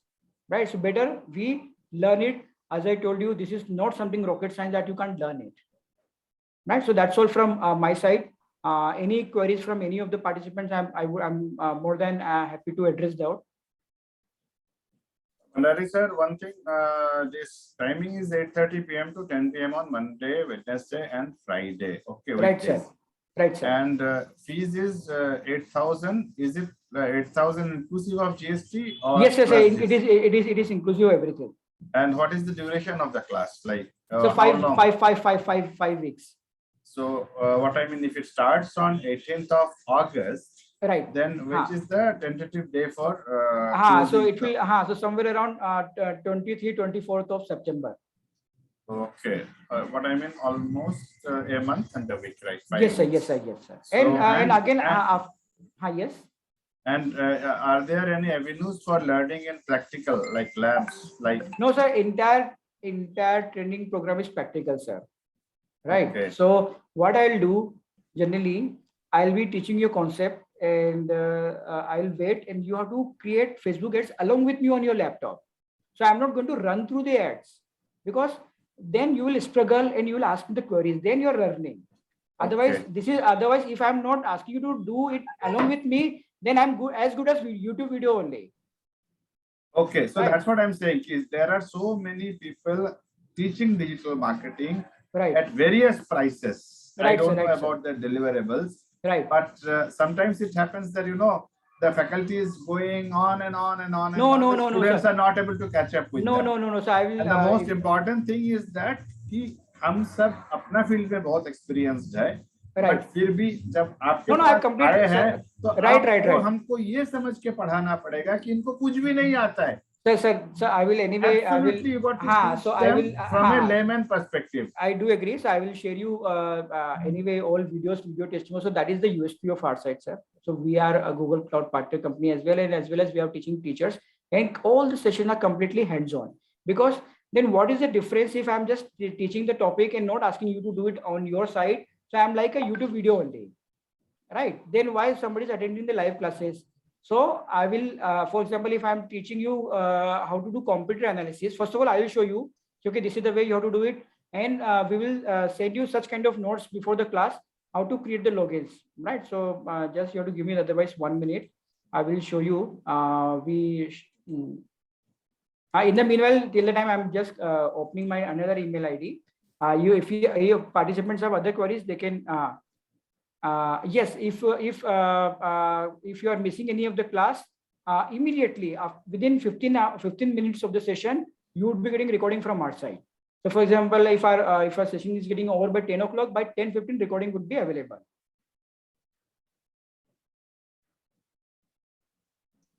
right? So better we learn it. As I told you, this is not something rocket science that you can't learn it, right? So that's all from my side. Any queries from any of the participants, I'm more than happy to address that. Bhandari sir, one thing, this timing is 8:30 p.m. to 10 p.m. on Monday, Wednesday, and Friday. Okay, Right, sir. weekdays. Right, sir. And fees is 8,000. Is it 8,000 inclusive of GST? Or Yes, yes, plus it is inclusive of everything. And what is the duration of the class? Like So how long? 5 weeks. So what I mean, if it starts on 18th of August, Right. then which is the tentative day for? So it closing will, so somewhere around 23, 24th of September. Okay. What I mean, almost a month and a week, right? 5 Yes, sir. weeks. Yes, sir. Yes, sir. So, And again, yes. And are there any avenues for learning in practical, like labs, like? No, sir. Entire training program is practical, sir. Right. Okay. So what I'll do generally, I'll be teaching you concept, and I'll wait, and you have to create Facebook ads along with me on your laptop. So I'm not going to run through the ads, because then you will struggle and you will ask me the queries. Then you're learning. Otherwise, Okay. If I'm not asking you to do it along with me, then I'm as good as YouTube video only. Okay, so Right. that's what I'm saying is there are so many people teaching digital marketing Right. at various prices. I Right, sir, don't know right, sir. about the deliverables, Right. but sometimes it happens that, the faculty is going on and on and on. No, and no, on. The no, no, students sir. are not able to catch up with them. No. So I will. And the most important thing is that कि हम सब अपना field में बहुत experienced है, but फिर भी जब आपके पास आए हैं तो आपको हमको ये समझ के पढ़ाना पड़ेगा कि इनको कुछ भी नहीं आता है. Sir, I will anyway. Absolutely, you got to teach so I them will from a layman perspective. I do agree. So I will share you anyway all video testimonials. So that is the USP of our site, sir. So we are a Google Cloud partner company as well, and as well as we are teaching teachers, and all the sessions are completely hands-on. Because then what is the difference if I'm just teaching the topic and not asking you to do it on your side? So I'm like a YouTube video only, right? Then why somebody is attending the live classes? So I will, for example, if I'm teaching you how to do competitor analysis, first of all, I will show you, okay, this is the way you have to do it. And we will send you such kind of notes before the class, how to create the logins, right? So just you have to give me otherwise 1 minute. I will show you. In the meanwhile, till the time I'm just opening my another email ID. If your participants have other queries, they can, yes, if you are missing any of the class, immediately within 15 minutes of the session, you would be getting recording from our side. So for example, if our session is getting over by 10 o'clock, by 10:15 recording would be available.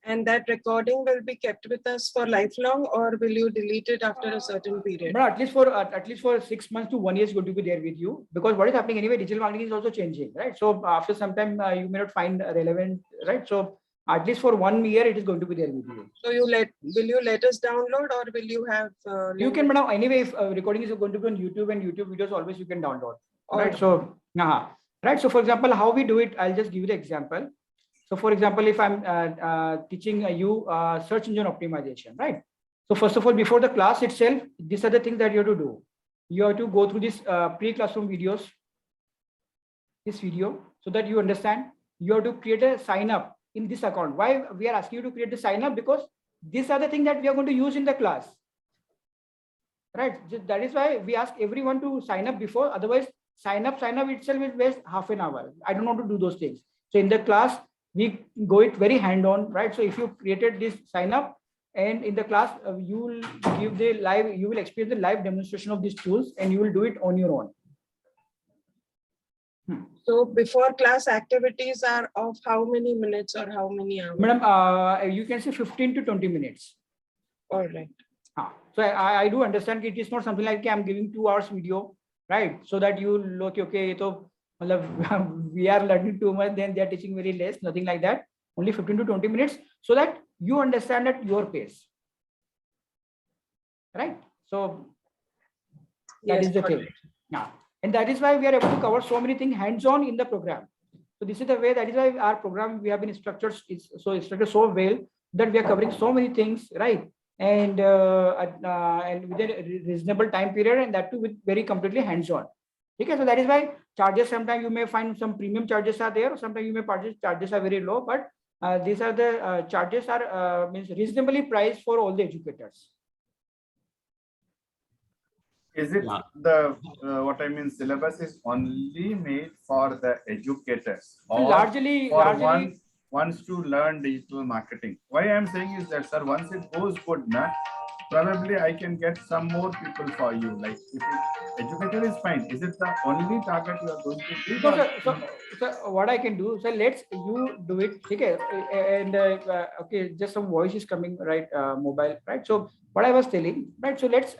And that recording will be kept with us for lifelong, or will you delete it after a certain period? But at least for 6 months to 1 year is going to be there with you, because what is happening anyway, digital marketing is also changing, right? So after some time, you may not find relevant, right? So at least for 1 year, it is going to be there with you. So will you let us download, or will you have? You can, but now anyway, if recording is going to be on YouTube, and YouTube videos always you can download, right? So right. So for example, how we do it, I'll just give you the example. So for example, if I'm teaching you search engine optimization, right? So first of all, before the class itself, these are the things that you have to do. You have to go through this pre-classroom videos, this video, so that you understand. You have to create a sign up in this account. Why we are asking you to create the sign up? Because these are the things that we are going to use in the class, right? That is why we ask everyone to sign up before. Otherwise, sign up itself is waste half an hour. I don't want to do those things. So in the class, we go it very hand-on, right? So if you created this sign up, and in the class, you will give the live, you will experience the live demonstration of these tools, and you will do it on your own. So before class activities are of how many minutes or how many hours? Madam, you can say 15 to 20 minutes. All right. So I do understand it is not something like I'm giving 2 hours video, right? So that you look, okay, so we are learning too much, then they are teaching very less, nothing like that. Only 15 to 20 minutes, so that you understand at your pace, right? So that Yes, is the got thing. it. Yeah. And that is why we are able to cover so many things hands-on in the program. So this is the way, that is why our program, we have been structured, it's structured so well that we are covering so many things, right? And within a reasonable time period, and that too with very completely hands-on. Okay, so that is why charges, sometimes you may find some premium charges are there, or sometimes you may charges are very low, but these are the charges are means reasonably priced for all the educators. Is it the what I mean syllabus is only made for the educators or Largely, for wants to learn digital marketing? Why I am saying is that, sir, once it goes good, probably I can get some more people for you. Like if educator is fine, is it the only target you are going to be? So what I can do, so let's you do it, okay? And okay, just some voice is coming, right? Mobile, right? So what I was telling, right? So let's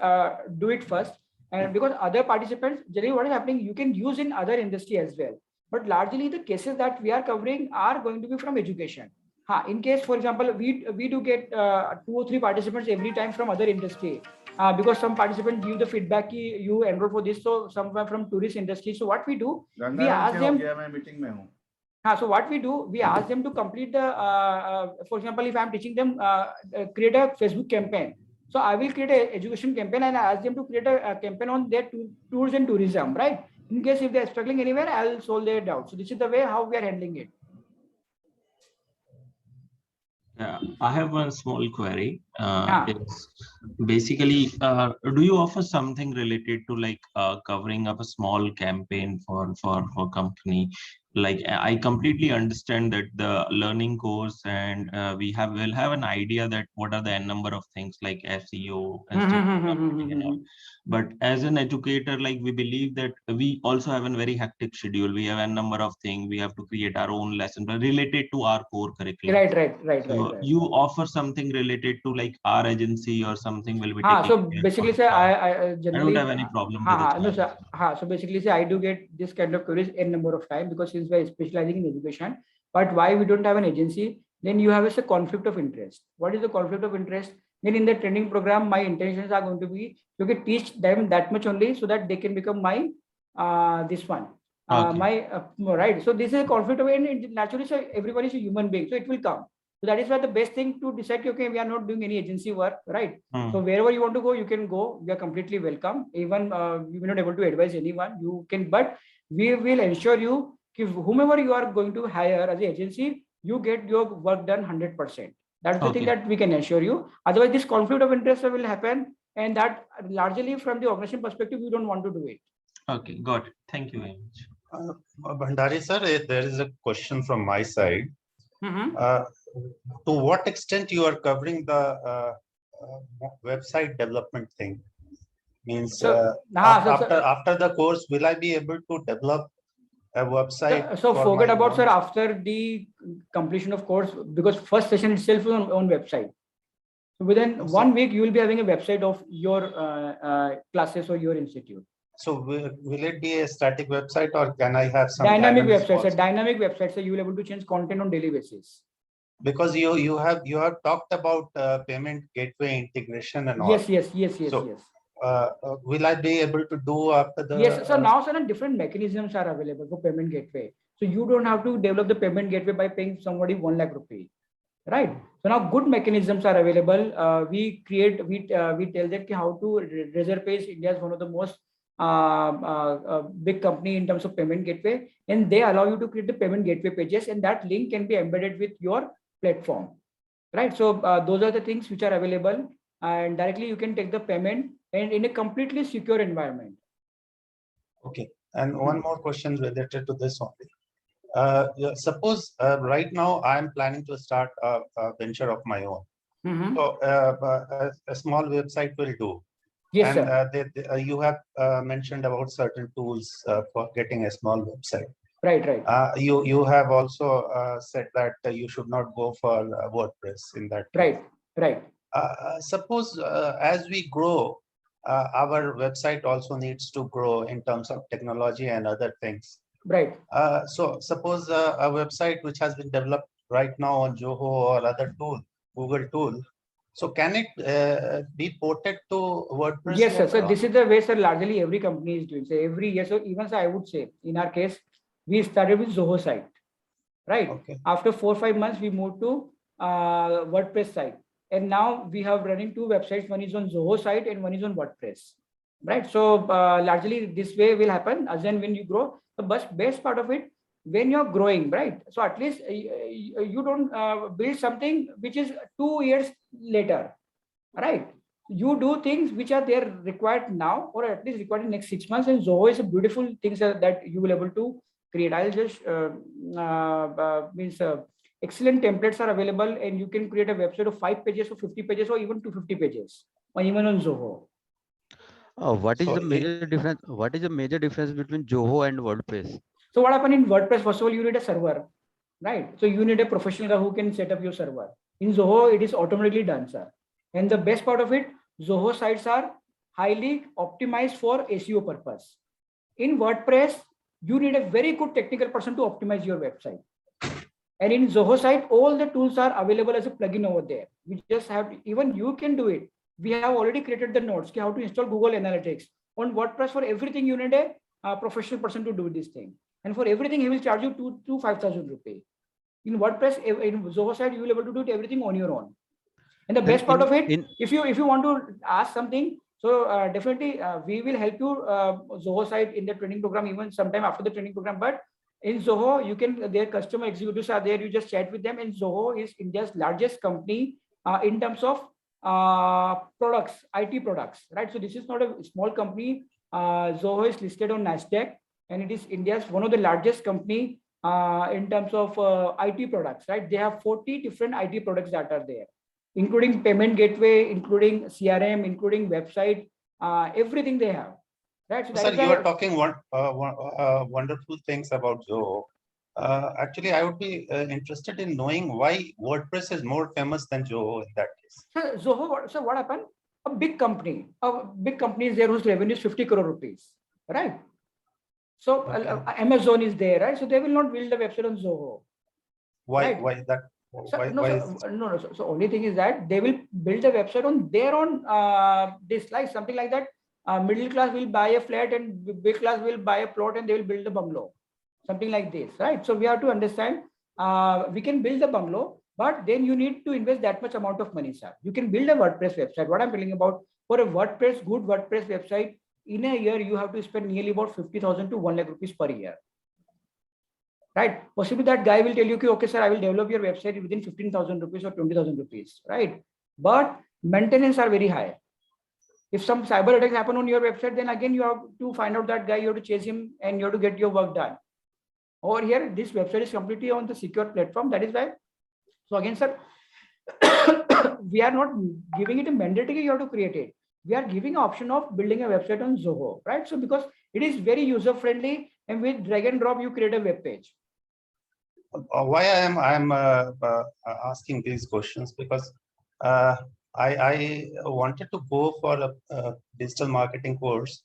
do it first, and because other participants, generally what is happening, you can use in other industry as well. But largely the cases that we are covering are going to be from education. In case, for example, we do get 2 or 3 participants every time from other industry. Because some participants give the feedback, you enroll for this, so some from tourist industry. So what we do, we ask them. So what we do, we ask them to complete the, for example, if I'm teaching them, create a Facebook campaign. So I will create an education campaign and I ask them to create a campaign on their tours and tourism, right? In case if they're struggling anywhere, I'll solve their doubt. So this is the way how we are handling it. Yeah, I have one small query. It's basically, do you offer something related to like covering up a small campaign for company? Like I completely understand that the learning course and will have an idea that what are the n number of things like SEO, and all. But as an educator, like we believe that we also have a very hectic schedule. We have a number of things. We have to create our own lesson related to our core curriculum. Right. So you offer something related to like our agency or something will be taking. So basically, sir, I generally don't have any problem with it. No, sir. So basically, sir, I do get this kind of queries n number of time, because since we are specializing in education. But why we don't have an agency? Then you have a conflict of interest. What is the conflict of interest? Then in the training program, my intentions are going to be to teach them that much only, so that they can become my this one. Right. So this is a conflict of interest. Naturally, so everybody is a human being, so it will come. So that is why the best thing to decide, okay, we are not doing any agency work, right? So wherever you want to go, you can go. We are completely welcome. Even we will not able to advise anyone. You can, but we will ensure you, whomever you are going to hire as an agency, you get your work done 100%. That's the thing that we can assure you. Otherwise, this conflict of interest will happen, and that largely from the organization perspective, we don't want to do it. Okay, got it. Thank you very much. Bhandari sir, there is a question from my side. To what extent you are covering the website development thing? Means after the course, will I be able to develop a website? So forget about, sir, after the completion of course, because first session itself is on website. So within 1 week, you will be having a website of your classes or your institute. So will it be a static website, or can I have some dynamic website? A dynamic website, so you will be able to change content on daily basis. Because you have talked about payment gateway integration and all. Yes. Will I be able to do after the? Yes. So now certain different mechanisms are available for payment gateway. So you don't have to develop the payment gateway by paying somebody 1 lakh rupees, right? So now good mechanisms are available. We tell them how to Razorpay. India is one of the most big company in terms of payment gateway, and they allow you to create the payment gateway pages, and that link can be embedded with your platform, right? So those are the things which are available, and directly you can take the payment and in a completely secure environment. Okay, and one more question related to this only. Yeah, suppose right now I'm planning to start a venture of my own. Mhm. So a small website will do. Yes, And sir. you have mentioned about certain tools for getting a small website. Right, right. You have also said that you should not go for WordPress in that case. Right, right. Suppose as we grow, our website also needs to grow in terms of technology and other things. Right. So suppose a website which has been developed right now on Zoho or other tool, Google tool, so can it be ported to WordPress? Yes, sir. later So on? this is the way, sir, largely every company is doing. So every year, so even so I would say in our case, we started with Zoho site, right? Okay. After 4-5 months, we moved to WordPress site. And now we have running 2 websites. One is on Zoho site and one is on WordPress, right? So largely this way will happen as and when you grow. The best part of it, when you're growing, right? So at least you don't build something which is 2 years later, right? You do things which are there required now or at least required in next 6 months, and Zoho is a beautiful thing that you will able to create. I'll just excellent templates are available, and you can create a website of 5 pages or 50 pages or even 250 pages or even on Zoho. What is So the major difference? What is the major difference between Zoho and WordPress? So what happened in WordPress? First of all, you need a server, right? So you need a professional guy who can set up your server. In Zoho, it is automatically done, sir. And the best part of it, Zoho sites are highly optimized for SEO purpose. In WordPress, you need a very good technical person to optimize your website. And in Zoho site, all the tools are available as a plugin over there. You just have to, even you can do it. We have already created the notes how to install Google Analytics. On WordPress, for everything you need a professional person to do this thing. And for everything, he will charge you 2,000 to 5,000 rupees. In WordPress, in Zoho site, you will be able to do it everything on your own. And the best part of it, if you want to ask something, so definitely we will help you Zoho site in the training program, even sometime after the training program. But in Zoho, you can, their customer executives are there, you just chat with them. And Zoho is India's largest company in terms of products, IT products, right? So this is not a small company. Zoho is listed on NASDAQ, and it is India's one of the largest company in terms of IT products, right? They have 40 different IT products that are there, including payment gateway, including CRM, including website, everything they have. Right. So sir, you are talking wonderful things about Zoho. Actually, I would be interested in knowing why WordPress is more famous than Zoho in that case. So Zoho, so what happened? A big company is there whose revenue is 50 crore rupees, right? So okay. Amazon is there, right? So they will not build a website on Zoho. Why? Right? Why that? So, so only thing is that they will build a website on their own dislike, something like that. Middle class will buy a flat and big class will buy a plot and they will build a bungalow, something like this, right? So we have to understand we can build a bungalow, but then you need to invest that much amount of money, sir. You can build a WordPress website. What I'm telling about, for a WordPress, good WordPress website, in a year you have to spend nearly about 50,000 to 1 lakh rupees per year. Right? Possibly that guy will tell you, okay, sir, I will develop your website within 15,000 rupees or 20,000 rupees, right? But maintenance are very high. If some cyber attacks happen on your website, then again you have to find out that guy, you have to chase him and you have to get your work done. Over here, this website is completely on the secure platform. That is why. So again, sir, we are not giving it a mandatory, you have to create it. We are giving an option of building a website on Zoho, right? So because it is very user friendly, and with drag and drop, you create a web page. Why I am asking these questions, because I wanted to go for a digital marketing course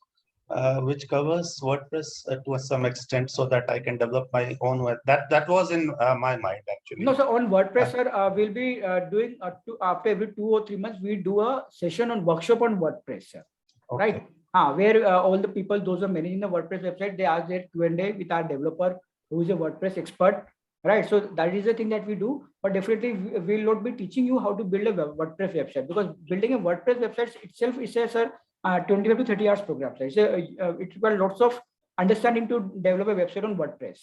which covers WordPress to some extent, so that I can develop my own web. That was in my mind actually. No, so on WordPress, sir, we'll be doing after every 2 or 3 months, we do a session on workshop on WordPress, sir. Okay. Right? Where all the people, those are managing the WordPress website, they ask their Q&A with our developer, who is a WordPress expert. Right, so that is the thing that we do, but definitely we will not be teaching you how to build a WordPress website, because building a WordPress website itself is a, sir, 25 to 30 hours program. So it requires lots of understanding to develop a website on WordPress.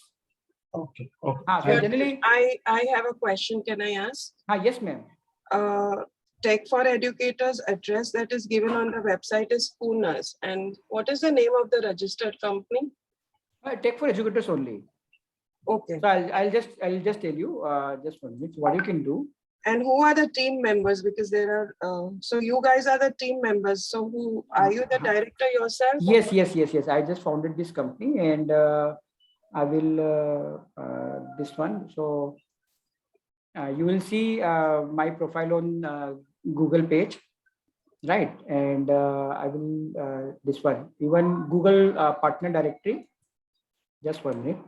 Okay. Okay. So generally, I have a question. Can I ask? Yes, ma'am. Tech for Educators address that is given on the website is Poona's. And what is the name of the registered company? Tech for Educators only. Okay. So I'll just tell you just 1 minute what you can do. And who are the team members? Because there are, so you guys are the team members. So who, are you the director yourself? Yes. I just founded this company, and I will this one. So you will see my profile on Google page, right? And I will this one, even Google partner directory. Just 1 minute.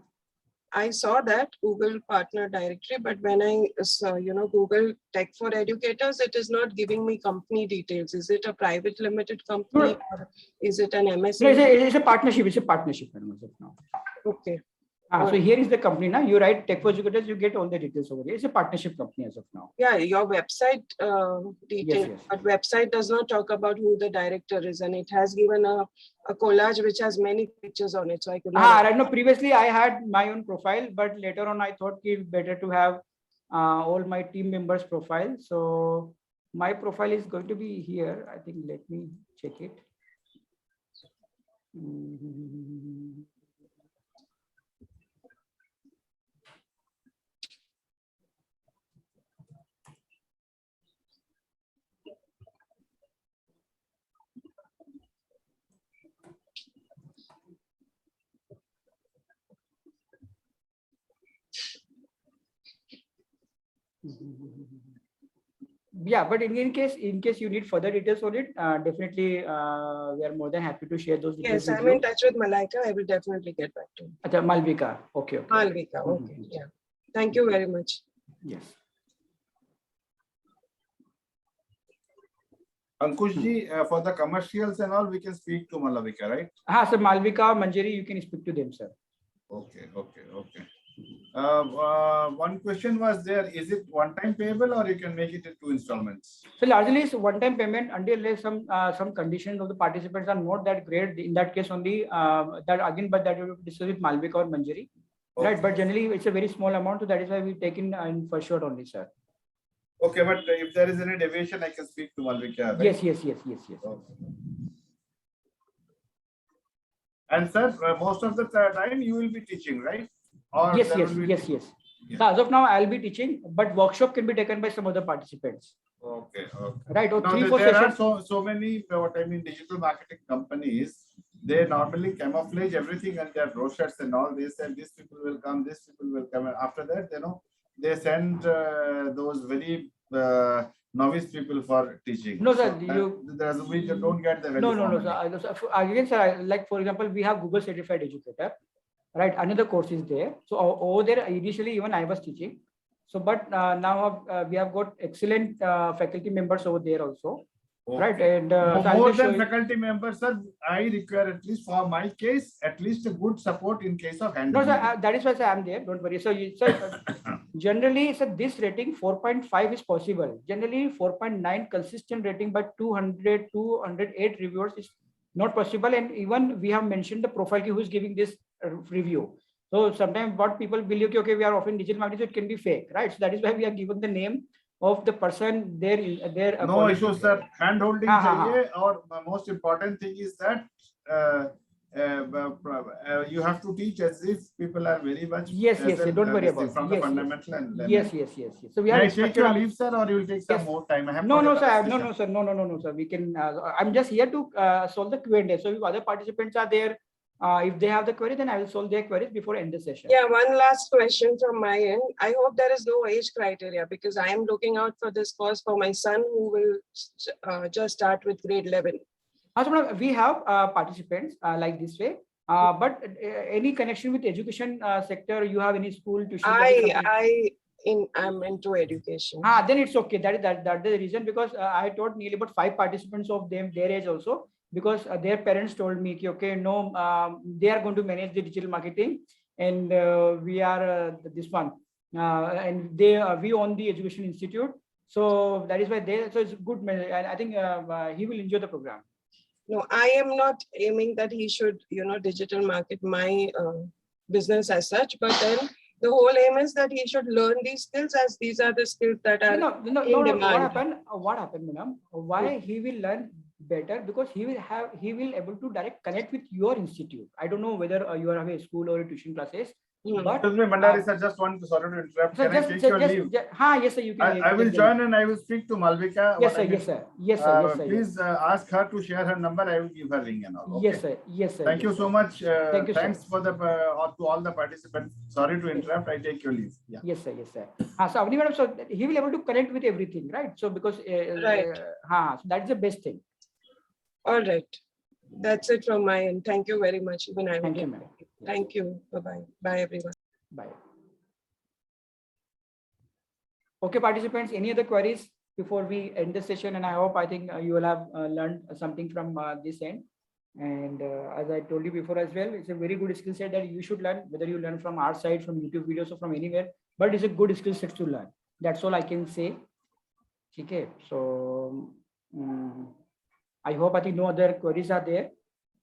I saw that Google partner directory, but when I saw, Google Tech for Educators, it is not giving me company details. Is it a private limited company or is it an No, MSME? it's a partnership. It's a partnership as of now. Okay. So here is the company now. You write Tech for Educators, you get all the details over here. It's a partnership company as of now. Yeah, your website detail, Yes. but website does not talk about who the director is, and it has given a collage which has many pictures on it. So I could not. Right. No, previously I had my own profile, but later on I thought it's better to have all my team members' profile. So my profile is going to be here. I think, let me check it. Yeah, but in case you need further details on it, definitely we are more than happy to share those details. Yes, I'm in touch with Malaika. I will definitely get back to you. Achha, Malvika. Okay. Malvika. Okay. Yeah. Thank you very much. Yes. Ankushji, for the commercials and all, we can speak to Malavika, right? So Malvika, Manjari, you can speak to them, sir. Okay. One question was there, is it one-time payable or you can make it in 2 installments? So largely it's one-time payment until some conditions of the participants are not that great. In that case only, that again, but that we will discuss with Malvika or Manjari, right? But generally it's a very small amount, so that is why we take in first shot only, sir. Okay, but if there is any deviation, I can speak to Malvika. Right? Yes. Okay. And sir, most of the time you will be teaching, right? Or Yes. Yeah. So as of now, I'll be teaching, but workshop can be taken by some other participants. Okay. Right. Or Now, 3-4 there sessions. are so many, digital marketing companies. They normally camouflage everything and their brochures and all this, and these people will come, these people will come. And after that, they send those very novice people for teaching. No, sir. We don't get the very No, formal. sir. Again, sir, like for example, we have Google Certified Educator, right? Another course is there. So over there, initially even I was teaching. So, but now we have got excellent faculty members over there also. Okay. Right. And so more than faculty members, sir, I require, at least for my case, at least a good support in case of handling. No, sir, that is why I'm there. Don't worry. So, sir, generally, sir, this rating 4.5 is possible. Generally, 4.9 consistent rating by 208 reviewers is not possible. And even we have mentioned the profile who is giving this review. So sometimes what people believe, okay, we are offering digital marketing, so it can be fake, right? So that is why we are given the name of the person there. No issue, sir. Hand holding chahiye, or most important thing is that you have to teach as if people are very much. Yes. Don't worry about it. From the fundamental and yes. So we have. Can I take your leave, sir, or you will take some more time? I have no, sir. We can. I'm just here to solve the Q&A. So if other participants are there, if they have the query, then I will solve their queries before end the session. Yeah, one last question from my end. I hope there is no age criteria, because I am looking out for this course for my son who will just start with grade 11. So we have participants like this way, but any connection with education sector, you have any school tuition? I'm into education. Then it's okay. That's the reason, because I taught nearly about 5 participants of their age also, because their parents told me, okay, no, they are going to manage the digital marketing, and we are this one, and we own the education institute. So that is why so it's good, and I think he will enjoy the program. No, I am not aiming that he should, digital market my business as such, but then the whole aim is that he should learn these skills, as these are the skills that are in demand. What happened, madam? Why he will learn better? Because he will able to direct connect with your institute. I don't know whether you have a school or a tuition classes. Hmm. But Excuse me, Mandari sir, just one, sorry to interrupt. sir, Can I take your leave? yes, sir, you can. I will join and I will speak to Malvika. Yes, What sir. I Yes, need- sir. Yes, sir. Yes, sir. Please ask her to share her number. I will give her ring and all. Yes, Okay. sir. Yes, sir. Thank you yes, so sir. much. Thank you, sir. Thanks for the to all the participants. Sorry to interrupt. I take your leave. Yeah. Yes, sir. Yes, sir. So Avni madam, so he will able to connect with everything, right? So because Right. so that's the best thing. All right. That's it from my end. Thank you very much. Even I will Thank you, get madam. back. Thank you. Bye-bye. Bye, everyone. Bye. Okay, participants, any other queries before we end the session? And I think you will have learned something from this end. And as I told you before as well, it's a very good skill set that you should learn, whether you learn from our side, from YouTube videos, or from anywhere, but it's a good skill set to learn. That's all I can say. Okay, so I hope I think no other queries are there.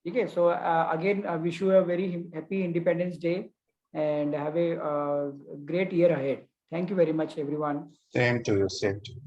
Okay, so again, I wish you a very happy Independence Day and have a great year ahead. Thank you very much, everyone. Same to you, same to you.